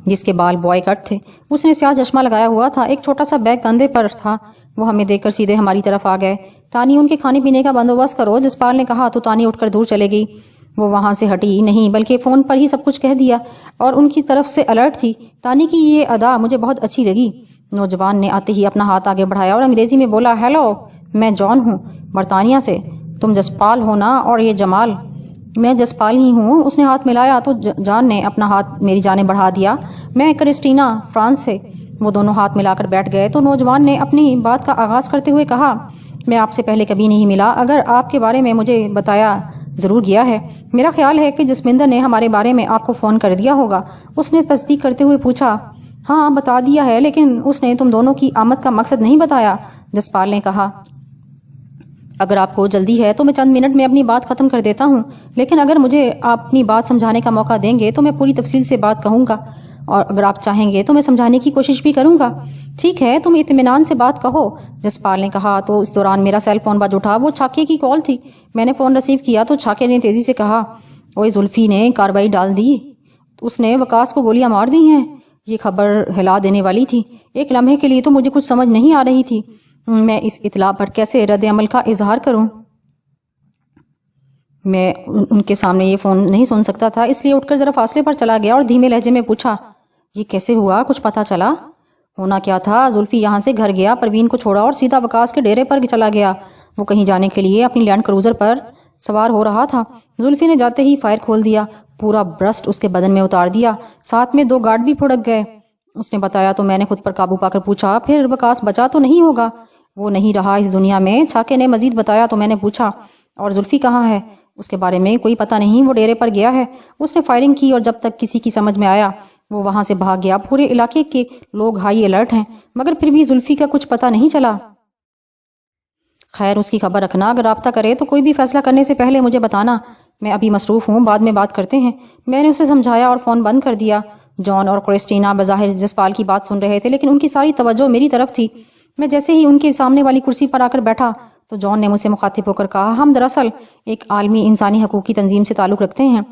جس کے بال بوائے کٹ تھے۔ اس نے سیاہ چشمہ لگایا ہوا تھا، ایک چھوٹا سا بیگ کندھے پر تھا۔ وہ ہمیں دیکھ کر سیدھے ہماری طرف آ گئے۔ تانی، ان کے کھانے پینے کا بندوبست کرو، جسپال نے کہا تو تانی اٹھ کر دور چلے گئی۔ وہ وہاں سے ہٹی نہیں بلکہ فون پر ہی سب کچھ کہہ دیا اور ان کی طرف سے الرٹ تھی۔ تانی کی یہ ادا مجھے بہت اچھی لگی۔ نوجوان نے آتے ہی اپنا ہاتھ آگے بڑھایا اور انگریزی میں بولا، ہیلو، میں جان ہوں، برطانیہ سے۔ تم جسپال ہو نا؟ اور یہ جمال؟ میں جسپال ہی ہوں۔ اس نے ہاتھ ملایا تو جان نے اپنا ہاتھ میری جانب بڑھا دیا۔ میں کرسٹینا، فرانس سے۔ وہ دونوں ہاتھ ملا کر بیٹھ گئے تو نوجوان نے اپنی بات کا آغاز کرتے ہوئے کہا، میں آپ سے پہلے کبھی نہیں ملا، اگر آپ کے بارے میں مجھے بتایا ضرور گیا ہے۔ میرا خیال ہے کہ جسمندر نے ہمارے بارے میں آپ کو فون کر دیا ہوگا۔ اس نے تصدیق کرتے ہوئے پوچھا، ہاں بتا دیا ہے، لیکن اس نے تم دونوں کی آمد کا مقصد نہیں بتایا۔ جسپال نے کہا، اگر آپ کو جلدی ہے تو میں چند منٹ میں اپنی بات ختم کر دیتا ہوں، لیکن اگر مجھے آپ اپنی بات سمجھانے کا موقع دیں گے تو میں پوری تفصیل سے بات کہوں گا، اور اگر آپ چاہیں گے تو میں سمجھانے کی کوشش بھی کروں گا۔ ٹھیک ہے، تم اطمینان سے بات کہو، جسپال نے کہا تو اس دوران میرا سیل فون بج اٹھا۔ وہ چھاکے کی کال تھی۔ میں نے فون ریسیو کیا تو چھاکے نے تیزی سے کہا، اوئے زلفی نے کارروائی ڈال دی، اس نے وکاس کو گولیاں مار دی ہیں۔ یہ خبر ہلا دینے والی تھی۔ ایک لمحے کے لیے تو مجھے کچھ سمجھ نہیں آ رہی تھی، میں اس اطلاع پر کیسے رد عمل کا اظہار کروں۔ میں ان کے سامنے یہ فون نہیں سن سکتا تھا، اس لیے اٹھ کر ذرا فاصلے پر چلا گیا اور دھیمے لہجے میں پوچھا، یہ کیسے ہوا؟ کچھ پتہ چلا؟ ہونا کیا تھا، زلفی یہاں سے گھر گیا، پروین کو چھوڑا اور سیدھا وکاس کے ڈیرے پر چلا گیا۔ وہ کہیں جانے کے لیے اپنی لینڈ کروزر پر سوار ہو رہا تھا۔ زلفی نے جاتے ہی فائر کھول دیا، پورا برسٹ اس کے بدن میں اتار دیا، ساتھ میں 2 گارڈ بھی پھڑک گئے۔ اس نے بتایا تو میں نے خود پر قابو پا کر پوچھا، پھر وکاس بچا تو نہیں ہوگا؟ وہ نہیں رہا اس دنیا میں، چھاکے نے مزید بتایا تو میں نے پوچھا، اور زلفی کہاں ہے؟ اس کے بارے میں کوئی پتہ نہیں، وہ ڈیرے پر گیا ہے۔ اس نے فائرنگ کی اور جب تک کسی کی سمجھ میں آیا وہ وہاں سے بھاگ گیا۔ پورے علاقے کے لوگ ہائی الرٹ ہیں، مگر پھر بھی زلفی کا کچھ پتہ نہیں چلا۔ خیر، اس کی خبر رکھنا، اگر رابطہ کرے تو کوئی بھی فیصلہ کرنے سے پہلے مجھے بتانا۔ میں ابھی مصروف ہوں، بعد میں بات کرتے ہیں۔ میں نے اسے سمجھایا اور فون بند کر دیا۔ جان اور کرسٹینا بظاہر جسپال کی بات سن رہے تھے، لیکن ان کی ساری توجہ میری طرف تھی۔ میں جیسے ہی ان کے سامنے والی کرسی پر آ کر بیٹھا تو جان نے مجھ سے مخاطب ہو کر کہا، ہم دراصل ایک عالمی انسانی حقوق کی تنظیم سے تعلق رکھتے ہیں۔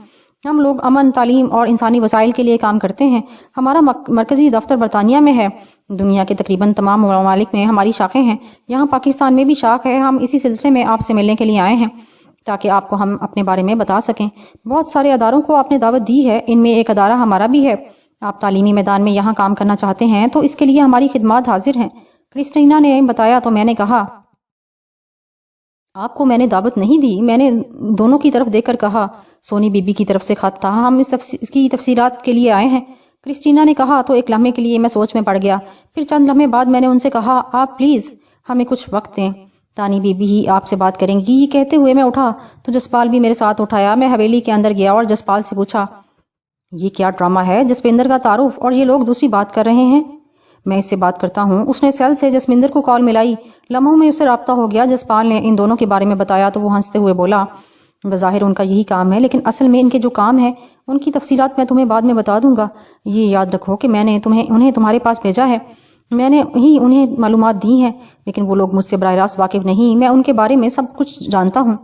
ہم لوگ امن، تعلیم اور انسانی وسائل کے لیے کام کرتے ہیں۔ ہمارا مرکزی دفتر برطانیہ میں ہے۔ دنیا کے تقریباً تمام ممالک میں ہماری شاخیں ہیں، یہاں پاکستان میں بھی شاخ ہے۔ ہم اسی سلسلے میں آپ سے ملنے کے لیے آئے ہیں تاکہ آپ کو ہم اپنے بارے میں بتا سکیں۔ بہت سارے اداروں کو آپ نے دعوت دی ہے، ان میں ایک ادارہ ہمارا بھی ہے۔ آپ تعلیمی میدان میں یہاں کام کرنا چاہتے ہیں تو اس کے لیے ہماری خدمات حاضر ہیں۔ کرسٹینا نے بتایا تو میں نے کہا، آپ کو میں نے دعوت نہیں دی۔ میں نے دونوں کی طرف دیکھ کر کہا، سونی بی بی کی طرف سے خط تھا، ہم اس کی تفسیرات کے لیے آئے ہیں۔ کرسٹینا نے کہا تو ایک لمحے کے لیے میں سوچ میں پڑ گیا، پھر چند لمحے بعد میں نے ان سے کہا، آپ پلیز ہمیں کچھ وقت دیں، تانی بی بی ہی آپ سے بات کریں گی۔ یہ کہتے ہوئے میں اٹھا تو جسپال بھی میرے ساتھ اٹھایا۔ میں حویلی کے اندر گیا اور جسپال سے پوچھا، یہ کیا ڈرامہ ہے؟ جسپندر کا تعارف اور یہ لوگ دوسری بات کر رہے ہیں۔ میں اس سے بات کرتا ہوں۔ اس نے سیل سے جسمندر کو کال ملائی، لمحوں میں اس سے رابطہ ہو گیا۔ جسپال نے ان دونوں کے بارے میں بتایا تو وہ ہنستے ہوئے بولا، بظاہر ان کا یہی کام ہے، لیکن اصل میں ان کے جو کام ہے ان کی تفصیلات میں تمہیں بعد میں بتا دوں گا۔ یہ یاد رکھو کہ میں نے انہیں تمہارے پاس بھیجا ہے، میں نے ہی انہیں معلومات دی ہیں، لیکن وہ لوگ مجھ سے براہ راست واقف نہیں۔ میں ان کے بارے میں سب کچھ جانتا ہوں۔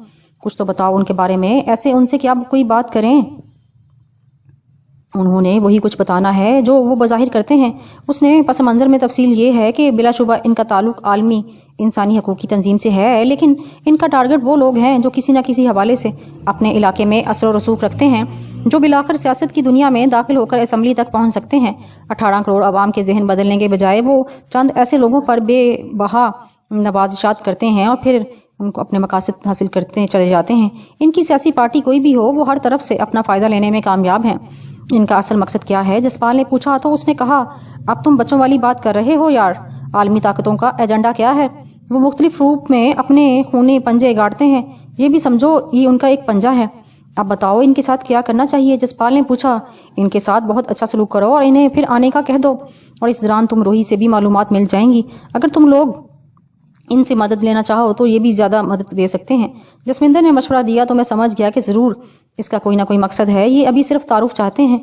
کچھ تو بتاؤ ان کے بارے میں، ایسے ان سے کیا کوئی بات کریں؟ انہوں نے وہی کچھ بتانا ہے جو وہ بظاہر کرتے ہیں۔ اس نے پس منظر میں تفصیل یہ ہے کہ بلا شبہ ان کا تعلق عالمی انسانی حقوق کی تنظیم سے ہے، لیکن ان کا ٹارگٹ وہ لوگ ہیں جو کسی نہ کسی حوالے سے اپنے علاقے میں اثر و رسوخ رکھتے ہیں، جو بالآخر سیاست کی دنیا میں داخل ہو کر اسمبلی تک پہنچ سکتے ہیں۔ 18 کروڑ عوام کے ذہن بدلنے کے بجائے وہ چند ایسے لوگوں پر بے بہا نوازشات کرتے ہیں اور پھر ان کو اپنے مقاصد حاصل کرتے چلے جاتے ہیں۔ ان کی سیاسی پارٹی کوئی بھی ہو، وہ ہر طرف سے اپنا فائدہ لینے میں کامیاب ہیں۔ ان کا اصل مقصد کیا ہے؟ جسپال نے پوچھا تو اس نے کہا، اب تم بچوں والی بات کر رہے ہو یار، عالمی طاقتوں کا ایجنڈا کیا ہے؟ وہ مختلف روپ میں اپنے خونے پنجے گاڑتے ہیں، یہ بھی سمجھو یہ ان کا ایک پنجہ ہے۔ اب بتاؤ ان کے ساتھ کیا کرنا چاہیے؟ جسپال نے پوچھا۔ ان کے ساتھ بہت اچھا سلوک کرو اور انہیں پھر آنے کا کہہ دو، اور اس دوران تم روہی سے بھی معلومات مل جائیں گی۔ اگر تم لوگ ان سے مدد لینا چاہو تو یہ بھی زیادہ مدد دے سکتے ہیں۔ جسمندر نے مشورہ دیا تو میں سمجھ گیا کہ ضرور اس کا کوئی نہ کوئی مقصد ہے، یہ ابھی صرف تعارف چاہتے ہیں۔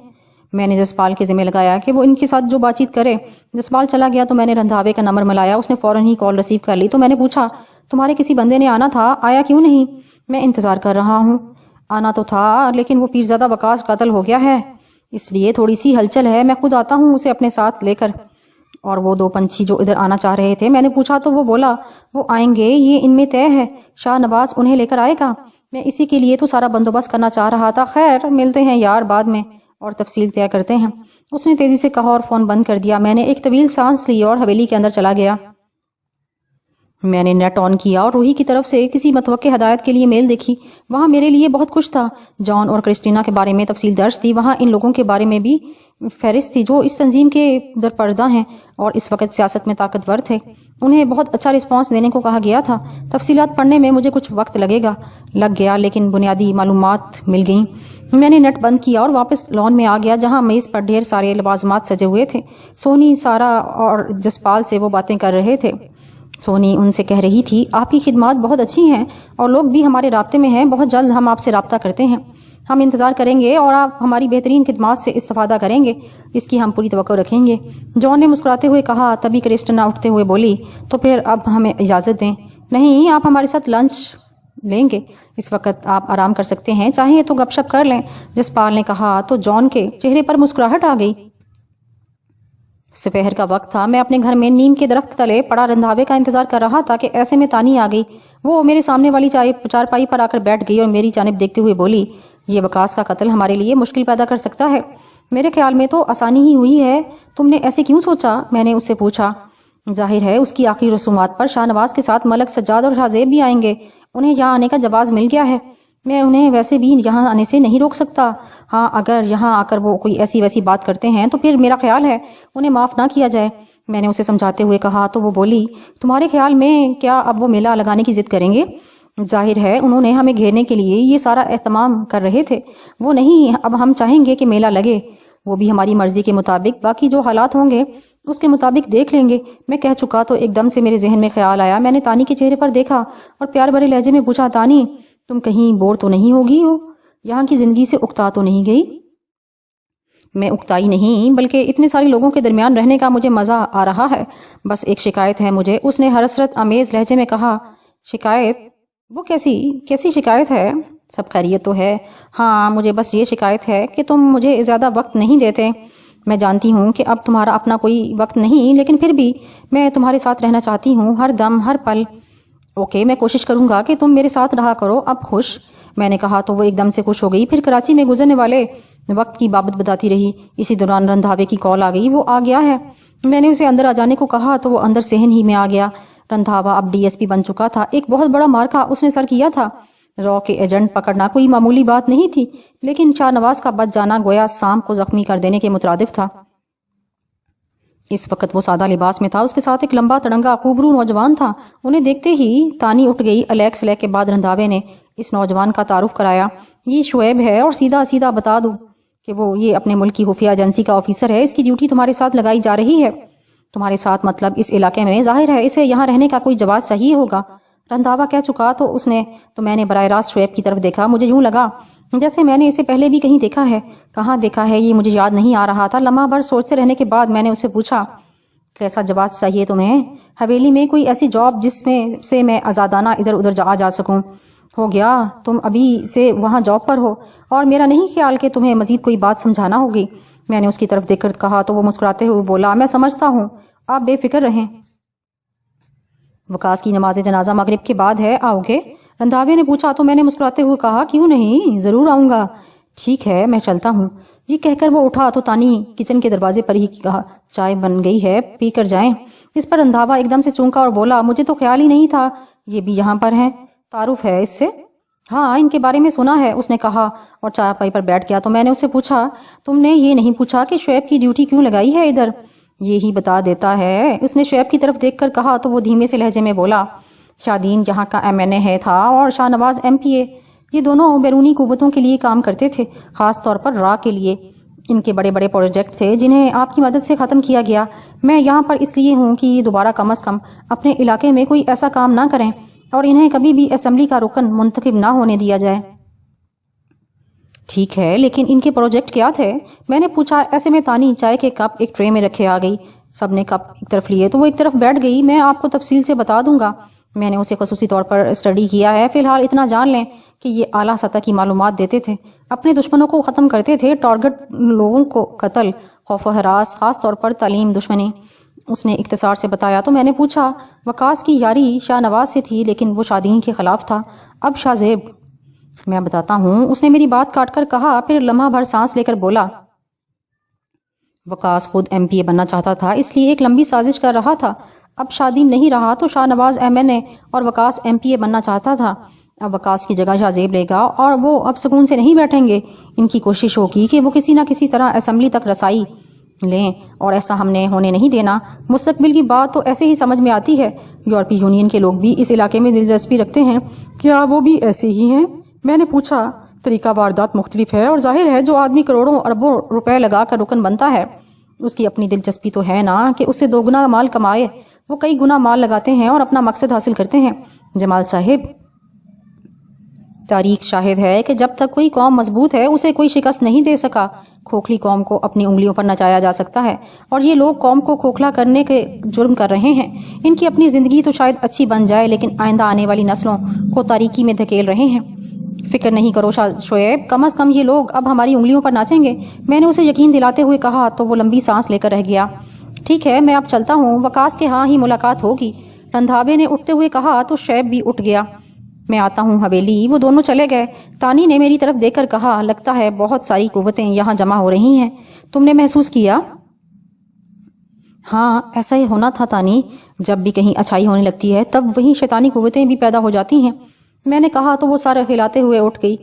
میں نے جسپال کے ذمہ لگایا کہ وہ ان کے ساتھ جو بات چیت کرے۔ جسپال چلا گیا تو میں نے رندھاوے کا نمبر ملایا، اس نے فوراً ہی کال ریسیو کر لی تو میں نے پوچھا، تمہارے کسی بندے نے آنا تھا، آیا کیوں نہیں؟ میں انتظار کر رہا ہوں۔ آنا تو تھا لیکن وہ پیرزادہ وقاص قتل ہو گیا ہے، اس لیے تھوڑی سی ہلچل ہے، میں خود آتا ہوں اسے اپنے ساتھ لے کر۔ اور وہ دو پنچھی جو ادھر آنا چاہ رہے تھے، میں نے پوچھا تو وہ بولا وہ آئیں گے، یہ ان میں طے ہے، شاہ نواز انہیں لے کر آئے گا۔ میں اسی کے لیے تو سارا بندوبست کرنا چاہ رہا تھا۔ خیر ملتے ہیں یار بعد میں اور تفصیل طے کرتے ہیں، اس نے تیزی سے کہا اور فون بند کر دیا۔ میں نے ایک طویل سانس لی اور حویلی کے اندر چلا گیا۔ میں نے نیٹ آن کیا اور روہی کی طرف سے کسی متوقع ہدایت کے لیے میل دیکھی۔ وہاں میرے لیے بہت کچھ تھا، جان اور کرسٹینا کے بارے میں تفصیل درج تھی، وہاں ان لوگوں کے بارے میں بھی فہرست تھی جو اس تنظیم کے درپردہ ہیں اور اس وقت سیاست میں طاقتور تھے۔ انہیں بہت اچھا رسپانس دینے کو کہا گیا تھا۔ تفصیلات پڑھنے میں مجھے کچھ وقت لگ گیا لیکن بنیادی معلومات مل گئیں۔ میں نے نیٹ بند کیا اور واپس لان میں آ گیا جہاں میز پر ڈھیر سارے لوازمات سجے ہوئے تھے۔ سونی، سارا اور جسپال سے وہ باتیں کر رہے تھے۔ سونی ان سے کہہ رہی تھی، آپ کی خدمات بہت اچھی ہیں اور لوگ بھی ہمارے رابطے میں ہیں، بہت جلد ہم آپ سے رابطہ کرتے ہیں، ہم انتظار کریں گے اور آپ ہماری بہترین خدمات سے استفادہ کریں گے، اس کی ہم پوری توقع رکھیں گے۔ جان نے مسکراتے ہوئے کہا، تبھی کرسٹینا اٹھتے ہوئے بولی، تو پھر اب ہمیں اجازت دیں۔ نہیں، آپ ہمارے ساتھ لنچ لیں گے، اس وقت آپ آرام کر سکتے ہیں، چاہیں تو گپ شپ کر لیں، جسپال نے کہا تو جان کے چہرے پر مسکراہٹ آ گئی۔ سپہر کا وقت تھا، میں اپنے گھر میں نیم کے درخت تلے پڑا رندھاوے کا انتظار کر رہا تھا کہ ایسے میں تانی آ گئی۔ وہ میرے سامنے والی چارپائی پر آ کر بیٹھ گئی اور میری جانب دیکھتے ہوئے بولی، یہ وقاص کا قتل ہمارے لیے مشکل پیدا کر سکتا ہے۔ میرے خیال میں تو آسانی ہی ہوئی ہے، تم نے ایسے کیوں سوچا؟ میں نے اس سے پوچھا۔ ظاہر ہے اس کی آخری رسومات پر شاہ نواز کے ساتھ ملک سجاد اور شاہ زیب بھی آئیں گے، انہیں یہاں آنے کا جواز مل گیا ہے، میں انہیں ویسے بھی یہاں آنے سے نہیں روک سکتا۔ ہاں اگر یہاں آ کر وہ کوئی ایسی ویسی بات کرتے ہیں تو پھر میرا خیال ہے انہیں معاف نہ کیا جائے، میں نے اسے سمجھاتے ہوئے کہا تو وہ بولی، تمہارے خیال میں کیا اب وہ میلہ لگانے کی ضد کریں گے؟ ظاہر ہے انہوں نے ہمیں گھیرنے کے لیے یہ سارا اہتمام کر رہے تھے، وہ نہیں، اب ہم چاہیں گے کہ میلہ لگے، وہ بھی ہماری مرضی کے مطابق، باقی جو حالات ہوں گے اس کے مطابق دیکھ لیں گے۔ میں کہہ چکا تو ایک دم سے میرے ذہن میں خیال آیا، میں نے تانی کے چہرے پر دیکھا اور پیار بھرے لہجے میں پوچھا، تانی تم کہیں بور تو نہیں ہوگی ہو؟ یہاں کی زندگی سے اکتا تو نہیں گئی؟ میں اکتائی نہیں، بلکہ اتنے سارے لوگوں کے درمیان رہنے کا مجھے مزہ آ رہا ہے، بس ایک شکایت ہے مجھے، اس نے حسرت آمیز لہجے میں کہا۔ شکایت؟ وہ کیسی شکایت ہے؟ سب خیریت تو ہے؟ ہاں مجھے بس یہ شکایت ہے کہ تم مجھے زیادہ وقت نہیں دیتے، میں جانتی ہوں کہ اب تمہارا اپنا کوئی وقت نہیں، لیکن پھر بھی میں تمہارے ساتھ رہنا چاہتی ہوں، ہر دم ہر پل۔ اوکے، میں کوشش کروں گا کہ تم میرے ساتھ رہا کرو، اب خوش؟ میں نے کہا تو وہ ایک دم سے خوش ہو گئی، پھر کراچی میں گزرنے والے وقت کی بابت بتاتی رہی۔ اسی دوران رندھاوے کی کال آ گئی، وہ آ گیا ہے۔ میں نے اسے اندر آ جانے کو کہا تو وہ اندر صحن ہی میں آ گیا۔ رندھاوا اب ڈی ایس پی بن چکا تھا، ایک بہت بڑا مارکا اس نے سر کیا تھا، رو کے ایجنٹ پکڑنا کوئی معمولی بات نہیں تھی، لیکن شاہ نواز کا بچ جانا گویا سانپ کو زخمی کر دینے کے مترادف تھا۔ اس وقت وہ سادہ لباس میں تھا، اس کے ساتھ ایک لمبا تڑنگا خوبرو نوجوان تھا، انہیں دیکھتے ہی تانی اٹھ گئی۔ الیک سلیک کے بعد رندھاوے نے اس نوجوان کا تعارف کرایا، یہ شعیب ہے، اور سیدھا بتا دوں کہ وہ یہ اپنے ملک کی خفیہ ایجنسی کا آفیسر ہے، اس کی ڈیوٹی تمہارے ساتھ لگائی جا رہی ہے۔ تمہارے ساتھ مطلب اس علاقے میں؟ ظاہر ہے اسے یہاں رہنے کا کوئی جواز چاہیے ہوگا، رندھاوا کہہ چکا تو میں نے براہ راست شعیب کی طرف دیکھا، مجھے یوں لگا جیسے میں نے اسے پہلے بھی کہیں دیکھا ہے، کہاں دیکھا ہے یہ مجھے یاد نہیں آ رہا تھا۔ لمحہ بھر سوچتے رہنے کے بعد میں نے اسے پوچھا، کیسا جواز چاہیے تمہیں؟ حویلی میں کوئی ایسی جاب جس میں سے میں آزادانہ ادھر ادھر آ جا سکوں؟ ہو گیا تم ابھی سے وہاں جاب پر ہو، اور میرا نہیں خیال کہ تمہیں مزید کوئی بات سمجھانا ہوگی، میں نے اس کی طرف دیکھ کر کہا تو وہ مسکراتے ہوئے بولا، میں سمجھتا ہوں، آپ بے فکر رہیں۔ وقاص کی نماز جنازہ مغرب کے بعد ہے، آؤ گے؟ رندھاوے نے پوچھا تو میں نے مسکراتے ہوئے کہا، کیوں نہیں، ضرور آؤں گا۔ ٹھیک ہے، میں چلتا ہوں۔ یہ کہہ کر وہ اٹھا تو تانی کچن کے دروازے پر ہی کہا، چائے بن گئی ہے، پی کر جائیں۔ اس پر رندھاوا ایک دم سے چونکا اور بولا، مجھے تو خیال ہی نہیں تھا یہ بھی یہاں پر ہیں، تعارف ہے اس سے؟ ہاں ان کے بارے میں سنا ہے، اس نے کہا اور چارپائی پر بیٹھ گیا۔ تو میں نے اس سے پوچھا، تم نے یہ نہیں پوچھا کہ شعیب کی ڈیوٹی کیوں لگائی ہے ادھر؟ یہی بتا دیتا ہے، اس نے شعیب کی طرف دیکھ کر کہا تو وہ دھیمے سے لہجے میں بولا۔ شادین جہاں کا MNA ہے تھا اور شاہ نواز MPA، یہ دونوں بیرونی قوتوں کے لیے کام کرتے تھے، خاص طور پر را کے لیے۔ ان کے بڑے بڑے پروجیکٹ تھے جنہیں آپ کی مدد سے ختم کیا گیا۔ میں یہاں پر اس لیے ہوں کہ یہ دوبارہ کم از کم اپنے علاقے میں کوئی ایسا کام نہ کریں اور انہیں کبھی بھی اسمبلی کا رکن منتخب نہ ہونے دیا جائے۔ ٹھیک ہے، لیکن ان کے پروجیکٹ کیا تھے؟ میں نے پوچھا۔ ایسے میں تانی چائے کے کپ ایک ٹرے میں رکھے آ گئی۔ سب نے کپ ایک طرف لیے تو وہ ایک طرف بیٹھ گئی۔ میں آپ کو تفصیل سے بتا دوں گا، میں نے اسے خصوصی طور پر اسٹڈی کیا ہے۔ فی الحال اتنا جان لیں کہ یہ اعلیٰ سطح کی معلومات دیتے تھے، اپنے دشمنوں کو ختم کرتے تھے، ٹارگٹ لوگوں کو قتل، خوف و ہراس، خاص طور پر تعلیم دشمنی۔ اس نے اختصار سے بتایا تو میں نے پوچھا، وقاص کی یاری شاہ نواز سے تھی لیکن وہ شادین کے خلاف تھا، اب شاہ زیب؟ میں بتاتا ہوں، اس نے میری بات کاٹ کر کہا، پھر لمحہ بھر سانس لے کر بولا۔ وقاص خود MPA بننا چاہتا تھا، اس لیے ایک لمبی سازش کر رہا تھا۔ اب شادین نہیں رہا تو شاہ نواز MNA اور وقاص MPA بننا چاہتا تھا۔ اب وقاص کی جگہ شاہ زیب لے گا اور وہ اب سکون سے نہیں بیٹھیں گے۔ ان کی کوشش ہوگی کہ وہ کسی نہ کسی طرح اسمبلی تک رسائی لیں، اور ایسا ہم نے ہونے نہیں دینا۔ مستقبل کی بات تو ایسے ہی سمجھ میں آتی ہے۔ یورپی یونین کے لوگ بھی اس علاقے میں دلچسپی رکھتے ہیں، کیا وہ بھی ایسے ہی ہیں؟ میں نے پوچھا۔ طریقہ واردات مختلف ہے، اور ظاہر ہے جو آدمی کروڑوں اربوں روپے لگا کر رکن بنتا ہے، اس کی اپنی دلچسپی تو ہے نا کہ اس سے دو گنا مال کمائے۔ وہ کئی گنا مال لگاتے ہیں اور اپنا مقصد حاصل کرتے ہیں۔ جمال صاحب، تاریخ شاہد ہے کہ جب تک کوئی قوم مضبوط ہے اسے کوئی شکست نہیں دے سکا۔ کھوکھلی قوم کو اپنی انگلیوں پر نچایا جا سکتا ہے، اور یہ لوگ قوم کو کھوکھلا کرنے کے جرم کر رہے ہیں۔ ان کی اپنی زندگی تو شاید اچھی بن جائے لیکن آئندہ آنے والی نسلوں کو تاریکی میں دھکیل رہے ہیں۔ فکر نہیں کرو شعیب، کم از کم یہ لوگ اب ہماری انگلیوں پر ناچیں گے، میں نے اسے یقین دلاتے ہوئے کہا تو وہ لمبی سانس لے کر رہ گیا۔ ٹھیک ہے، میں اب چلتا ہوں، وقاص کے ہاں ہی ملاقات ہوگی، رندھاوے نے اٹھتے ہوئے کہا تو شعیب بھی اٹھ گیا۔ میں آتا ہوں حویلی۔ وہ دونوں چلے گئے۔ تانی نے میری طرف دیکھ کر کہا، لگتا ہے بہت ساری قوتیں یہاں جمع ہو رہی ہیں، تم نے محسوس کیا؟ ہاں، ایسا ہی ہونا تھا تانی، جب بھی کہیں اچھائی ہونے لگتی ہے تب وہیں شیطانی قوتیں بھی پیدا ہو جاتی ہیں، میں نے کہا تو وہ سر ہلاتے ہوئے اٹھ گئی۔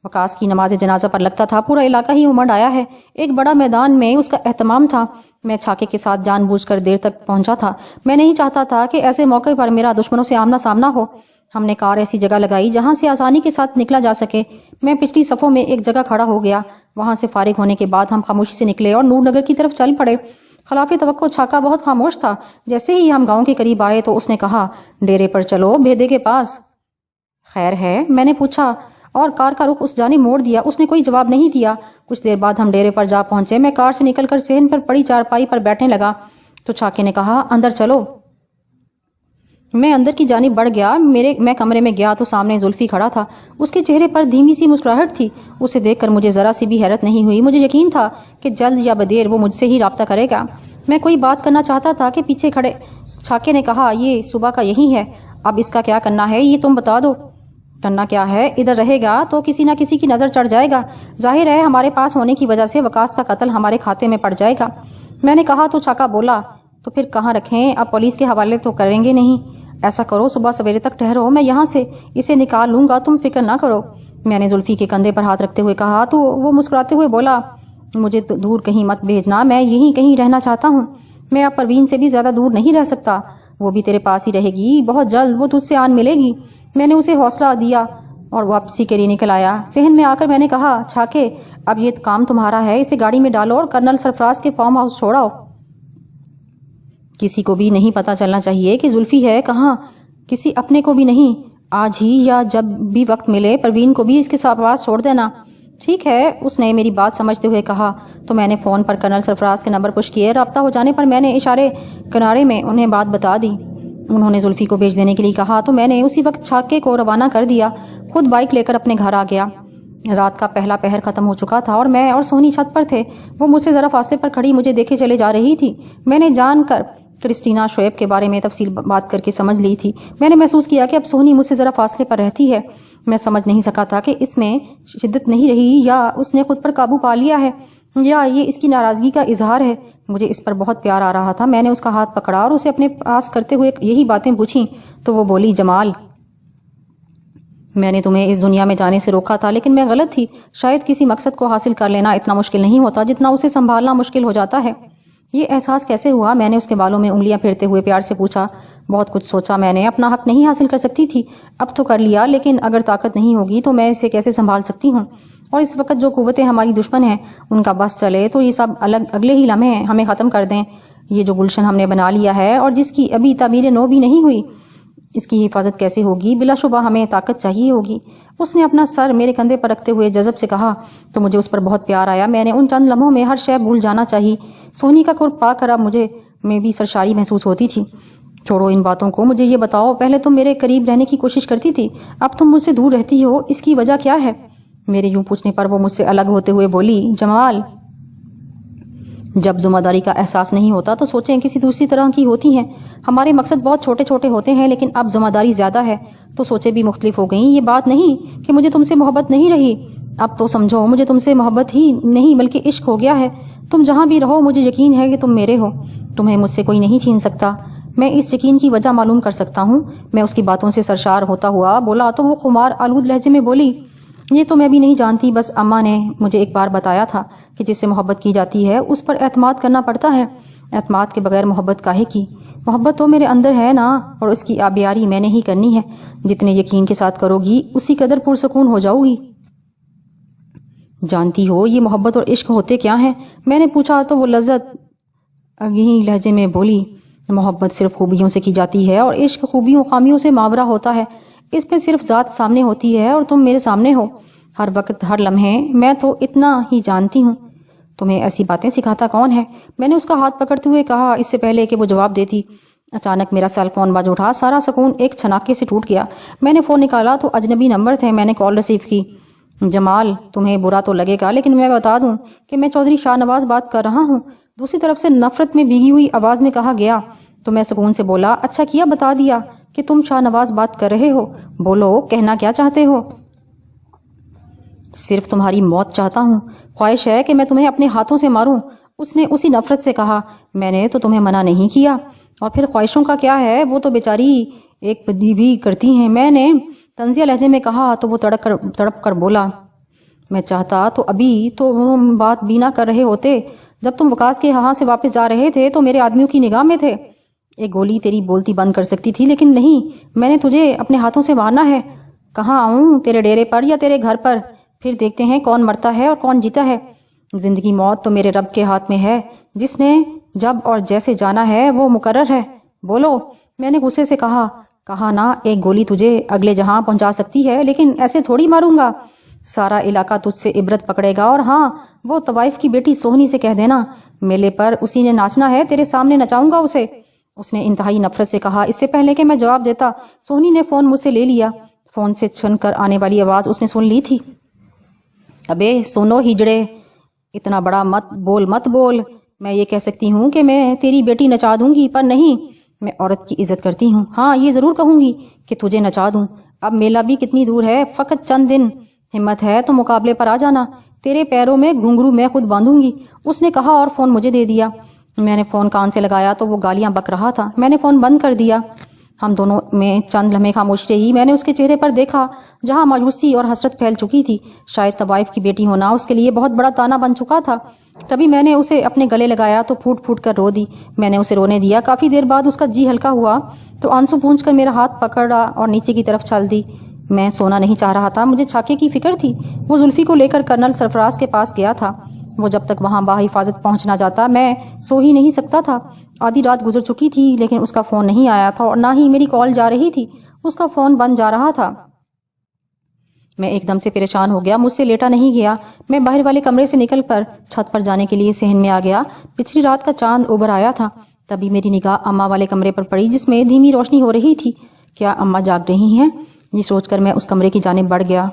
وقاص کی نماز جنازہ پر لگتا تھا پورا علاقہ ہی امڑ آیا ہے۔ ایک بڑا میدان میں اس کا اہتمام تھا۔ میں چھاکے کے ساتھ جان بوجھ کر دیر تک پہنچا تھا۔ میں نہیں چاہتا تھا کہ ایسے موقع پر میرا دشمنوں سے آمنا سامنا ہو۔ ہم نے کار ایسی جگہ لگائی جہاں سے آسانی کے ساتھ نکلا جا سکے۔ میں پچھلی صفوں میں ایک جگہ کھڑا ہو گیا۔ وہاں سے فارغ ہونے کے بعد ہم خاموشی سے نکلے اور نور نگر کی طرف چل پڑے۔ خلاف توقع چھاکا بہت خاموش تھا۔ جیسے ہی ہم گاؤں کے قریب آئے تو اس نے کہا، ڈیرے پر چلو، بھیدے کے پاس۔ خیر ہے؟ میں نے پوچھا اور کار کا رخ اس جانب موڑ دیا۔ اس نے کوئی جواب نہیں دیا۔ کچھ دیر بعد ہم ڈیرے پر جا پہنچے۔ میں کار سے نکل کر صحن پر پڑی چارپائی پر بیٹھنے لگا تو چھاکے نے کہا، اندر چلو۔ میں اندر کی جانب بڑھ گیا۔ میں کمرے میں گیا تو سامنے زلفی کھڑا تھا۔ اس کے چہرے پر دھیمی سی مسکراہٹ تھی۔ اسے دیکھ کر مجھے ذرا سی بھی حیرت نہیں ہوئی۔ مجھے یقین تھا کہ جلد یا بدیر وہ مجھ سے ہی رابطہ کرے گا۔ میں کوئی بات کرنا چاہتا تھا کہ پیچھے کھڑے چھاکے نے کہا، یہ صبح کا یہی ہے، اب اس کا کیا کرنا ہے یہ تم بتا دو۔ کرنا کیا ہے؟ ادھر رہے گا تو کسی نہ کسی کی نظر چڑھ جائے گا۔ ظاہر ہے ہمارے پاس ہونے کی وجہ سے وقاص کا قتل ہمارے کھاتے میں پڑ جائے گا۔ میں نے کہا تو چھاکا بولا، تو پھر کہاں رکھیں؟ اب پولیس کے حوالے تو کریں گے نہیں؟ ایسا کرو، صبح سویرے تک ٹھہرو، میں یہاں سے اسے نکال لوں گا، تم فکر نہ کرو۔ میں نے زلفی کے کندھے پر ہاتھ رکھتے ہوئے کہا تو وہ مسکراتے ہوئے بولا، مجھے تو دور کہیں مت بھیجنا، میں یہیں کہیں رہنا چاہتا ہوں۔ میں اب پروین سے بھی زیادہ دور نہیں رہ سکتا، وہ بھی تیرے پاس ہی رہے گی، بہت جلد وہ تجھ سے آن ملے گی۔ میں نے اسے حوصلہ دیا اور واپسی کے لیے نکل آیا۔ صحن میں آ کر میں نے کہا، چھاکے اب یہ کام تمہارا ہے، اسے گاڑی میں ڈالو اور کرنل سرفراز کے فارم ہاؤس چھوڑاؤ۔ کسی کو بھی نہیں پتہ چلنا چاہیے کہ زلفی ہے کہاں، کسی اپنے کو بھی نہیں۔ آج ہی یا جب بھی وقت ملے پروین کو بھی اس کے پاس چھوڑ دینا۔ ٹھیک ہے، اس نے میری بات سمجھتے ہوئے کہا تو میں نے فون پر کرنل سرفراز کے نمبر پش کیے۔ رابطہ ہو جانے پر میں نے اشارے کنارے میں انہیں بات بتا دی۔ انہوں نے زلفی کو بھیج دینے کے لیے کہا تو میں نے اسی وقت چھاکے کو روانہ کر دیا۔ خود بائک لے کر اپنے گھر آ گیا۔ رات کا پہلا پہر ختم ہو چکا تھا اور میں اور سونی چھت پر تھے۔ وہ مجھ سے ذرا فاصلے پر کھڑی مجھے دیکھے چلے جا رہی تھی۔ میں نے جان کر کرسٹینا شعیب کے بارے میں تفصیل بات کر کے سمجھ لی تھی۔ میں نے محسوس کیا کہ اب سونی مجھ سے ذرا فاصلے پر رہتی ہے۔ میں سمجھ نہیں سکا تھا کہ اس میں شدت نہیں رہی یا اس نے خود پر قابو پا لیا ہے یا یہ اس کی ناراضگی کا اظہار ہے۔ مجھے اس پر بہت پیار آ رہا تھا۔ میں نے اس کا ہاتھ پکڑا اور اسے اپنے پاس کرتے ہوئے یہی باتیں پوچھیں تو وہ بولی، جمال، میں نے تمہیں اس دنیا میں جانے سے روکا تھا لیکن میں غلط تھی۔ شاید کسی مقصد کو حاصل کر لینا اتنا مشکل نہیں ہوتا جتنا اسے سنبھالنا مشکل ہو جاتا ہے۔ یہ احساس کیسے ہوا؟ میں نے اس کے بالوں میں انگلیاں پھیرتے ہوئے پیار سے پوچھا۔ بہت کچھ سوچا میں نے، اپنا حق نہیں حاصل کر سکتی تھی، اب تو کر لیا، لیکن اگر طاقت نہیں ہوگی تو میں اسے کیسے سنبھال سکتی ہوں؟ اور اس وقت جو قوتیں ہماری دشمن ہیں ان کا بس چلے تو یہ سب اگلے ہی لمحے ہمیں ختم کر دیں۔ یہ جو گلشن ہم نے بنا لیا ہے اور جس کی ابھی تعمیر نو بھی نہیں ہوئی، اس کی حفاظت کیسے ہوگی؟ بلا شبہ ہمیں طاقت چاہیے ہوگی۔ اس نے اپنا سر میرے کندھے پر رکھتے ہوئے جذب سے کہا تو مجھے اس پر بہت پیار آیا۔ میں نے ان چند لمحوں میں ہر شے بھول جانا چاہی۔ سونی کا قرب پا کر اب مجھے میں بھی سرشاری محسوس ہوتی تھی۔ چھوڑو ان باتوں کو، مجھے یہ بتاؤ، پہلے تم میرے قریب رہنے کی کوشش کرتی تھی، اب تم مجھ سے دور رہتی ہو، اس کی وجہ کیا ہے؟ میرے یوں پوچھنے پر وہ مجھ سے الگ ہوتے ہوئے بولی، جمال، جب ذمہ داری کا احساس نہیں ہوتا تو سوچیں کسی دوسری طرح کی ہوتی ہیں۔ ہمارے مقصد بہت چھوٹے چھوٹے ہوتے ہیں، لیکن اب ذمہ داری زیادہ ہے تو سوچیں بھی مختلف ہو گئیں۔ یہ بات نہیں کہ مجھے تم سے محبت نہیں رہی، اب تو سمجھو مجھے تم سے محبت ہی نہیں بلکہ عشق ہو گیا ہے۔ تم جہاں بھی رہو مجھے یقین ہے کہ تم میرے ہو، تمہیں مجھ سے کوئی نہیں چھین سکتا۔ میں اس یقین کی وجہ معلوم کر سکتا ہوں۔ میں اس کی باتوں سے سرشار ہوتا ہوا بولا تو وہ خمار آلود لہجے میں بولی، یہ تو میں بھی نہیں جانتی، بس اماں نے مجھے ایک بار بتایا تھا کہ جس سے محبت کی جاتی ہے اس پر اعتماد کرنا پڑتا ہے۔ اعتماد کے بغیر محبت کاہے کی؟ محبت تو میرے اندر ہے نا، اور اس کی آبیاری میں نے ہی کرنی ہے۔ جتنے یقین کے ساتھ کرو گی اسی قدر پرسکون ہو جاؤ گی۔ جانتی ہو یہ محبت اور عشق ہوتے کیا ہیں؟ میں نے پوچھا تو وہ لذت یہی لہجے میں بولی، محبت صرف خوبیوں سے کی جاتی ہے اور عشق خوبیوں خامیوں سے ماورا ہوتا ہے۔ اس میں صرف ذات سامنے ہوتی ہے اور تم میرے سامنے ہو، ہر وقت ہر لمحے۔ میں تو اتنا ہی جانتی ہوں۔ تمہیں ایسی باتیں سکھاتا کون ہے؟ میں نے اس کا ہاتھ پکڑتے ہوئے کہا، اس سے پہلے کہ وہ جواب دیتی اچانک میرا سیل فون بج اٹھا۔ سارا سکون ایک چھناکے سے ٹوٹ گیا۔ میں نے فون نکالا تو اجنبی نمبر تھے۔ میں نے کال ریسیو کی۔ جمال، تمہیں برا تو لگے گا لیکن میں بتا دوں کہ میں چودھری شاہ نواز بات کر رہا ہوں۔ دوسری طرف سے نفرت میں بھیگی ہوئی آواز میں کہا گیا تو میں سکون سے بولا، اچھا کیا بتا دیا کہ تم شاہ نواز بات کر رہے ہو۔ بولو، کہنا کیا چاہتے ہو؟ صرف تمہاری موت چاہتا ہوں، خواہش ہے کہ میں تمہیں اپنے ہاتھوں سے ماروں۔ اس نے اسی نفرت سے کہا، میں نے تو تمہیں منع نہیں کیا، اور پھر خواہشوں کا کیا ہے، وہ تو بیچاری ایک بدی بھی کرتی ہیں۔ میں نے طنزیہ لہجے میں کہا تو وہ تڑپ کر بولا، میں چاہتا تو ابھی تو بات بھی نہ کر رہے ہوتے۔ جب تم وکاس کے ہاں سے واپس جا رہے تھے تو میرے آدمیوں کی نگاہ میں تھے۔ ایک گولی تیری بولتی بند کر سکتی تھی، لیکن نہیں، میں نے تجھے اپنے ہاتھوں سے مارنا ہے۔ کہاں آؤں، تیرے ڈیرے پر یا تیرے گھر پر؟ پھر دیکھتے ہیں کون مرتا ہے اور کون جیتا ہے۔ زندگی موت تو میرے رب کے ہاتھ میں ہے، جس نے جب اور جیسے جانا ہے وہ مقرر ہے۔ بولو، میں نے غصے سے کہا نا، ایک گولی تجھے اگلے جہاں پہنچا سکتی ہے، لیکن ایسے تھوڑی ماروں گا۔ سارا علاقہ تجھ سے عبرت پکڑے گا، اور ہاں، وہ طوائف کی بیٹی سونی سے کہہ دینا میلے پر اسی نے ناچنا ہے، تیرے سامنے نچاؤں گا اسے۔ اس نے انتہائی نفرت سے کہا۔ اس سے پہلے کہ میں جواب دیتا سونی نے فون مجھ سے لے لیا۔ فون سے چھن کر آنے والی آواز اس نے سن لی تھی، ابے سونو ہجڑے، اتنا بڑا مت بول۔ میں یہ کہہ سکتی ہوں کہ میں تیری بیٹی نچا دوں گی، پر نہیں، میں عورت کی عزت کرتی ہوں۔ ہاں، یہ ضرور کہوں گی کہ تجھے نچا دوں۔ اب میلہ بھی کتنی دور ہے، فقط چند دن۔ ہمت ہے تو مقابلے پر آ جانا، تیرے پیروں میں گھنگرو میں خود باندھوں گی، اس نے کہا اور فون مجھے دے دیا۔ میں نے فون کان سے لگایا تو وہ گالیاں بک رہا تھا۔ میں نے فون بند کر دیا۔ ہم دونوں میں چند لمحے خاموشی رہی۔ میں نے اس کے چہرے پر دیکھا جہاں مایوسی اور حسرت پھیل چکی تھی۔ شاید طوائف کی بیٹی ہونا اس کے لیے بہت بڑا تانا بن چکا تھا۔ تبھی میں نے اسے اپنے گلے لگایا تو پھوٹ پھوٹ کر رو دی۔ میں نے اسے رونے دیا۔ کافی دیر بعد اس کا جی ہلکا ہوا تو آنسو پونچھ کر میرا ہاتھ پکڑا اور نیچے کی طرف چل دی۔ میں سونا نہیں چاہ رہا تھا، مجھے چھاکے کی فکر تھی۔ وہ زلفی کو لے کر کرنل سرفراز کے پاس گیا تھا۔ وہ جب تک وہاں بحفاظت پہنچ نہ جاتا میں سو ہی نہیں سکتا تھا۔ آدھی رات گزر چکی تھی لیکن اس کا فون نہیں آیا تھا، اور نہ ہی میری کال جا رہی تھی، اس کا فون بند جا رہا تھا۔ میں ایک دم سے پریشان ہو گیا، مجھ سے لیٹا نہیں گیا۔ میں باہر والے کمرے سے نکل کر چھت پر جانے کے لیے صحن میں آ گیا۔ پچھلی رات کا چاند ابھر آیا تھا۔ تبھی میری نگاہ اماں والے کمرے پر پڑی جس میں دھیمی روشنی ہو رہی تھی۔ کیا اماں جاگ رہی ہیں؟ یہ سوچ کر میں اس کمرے کی جانب بڑھ گیا۔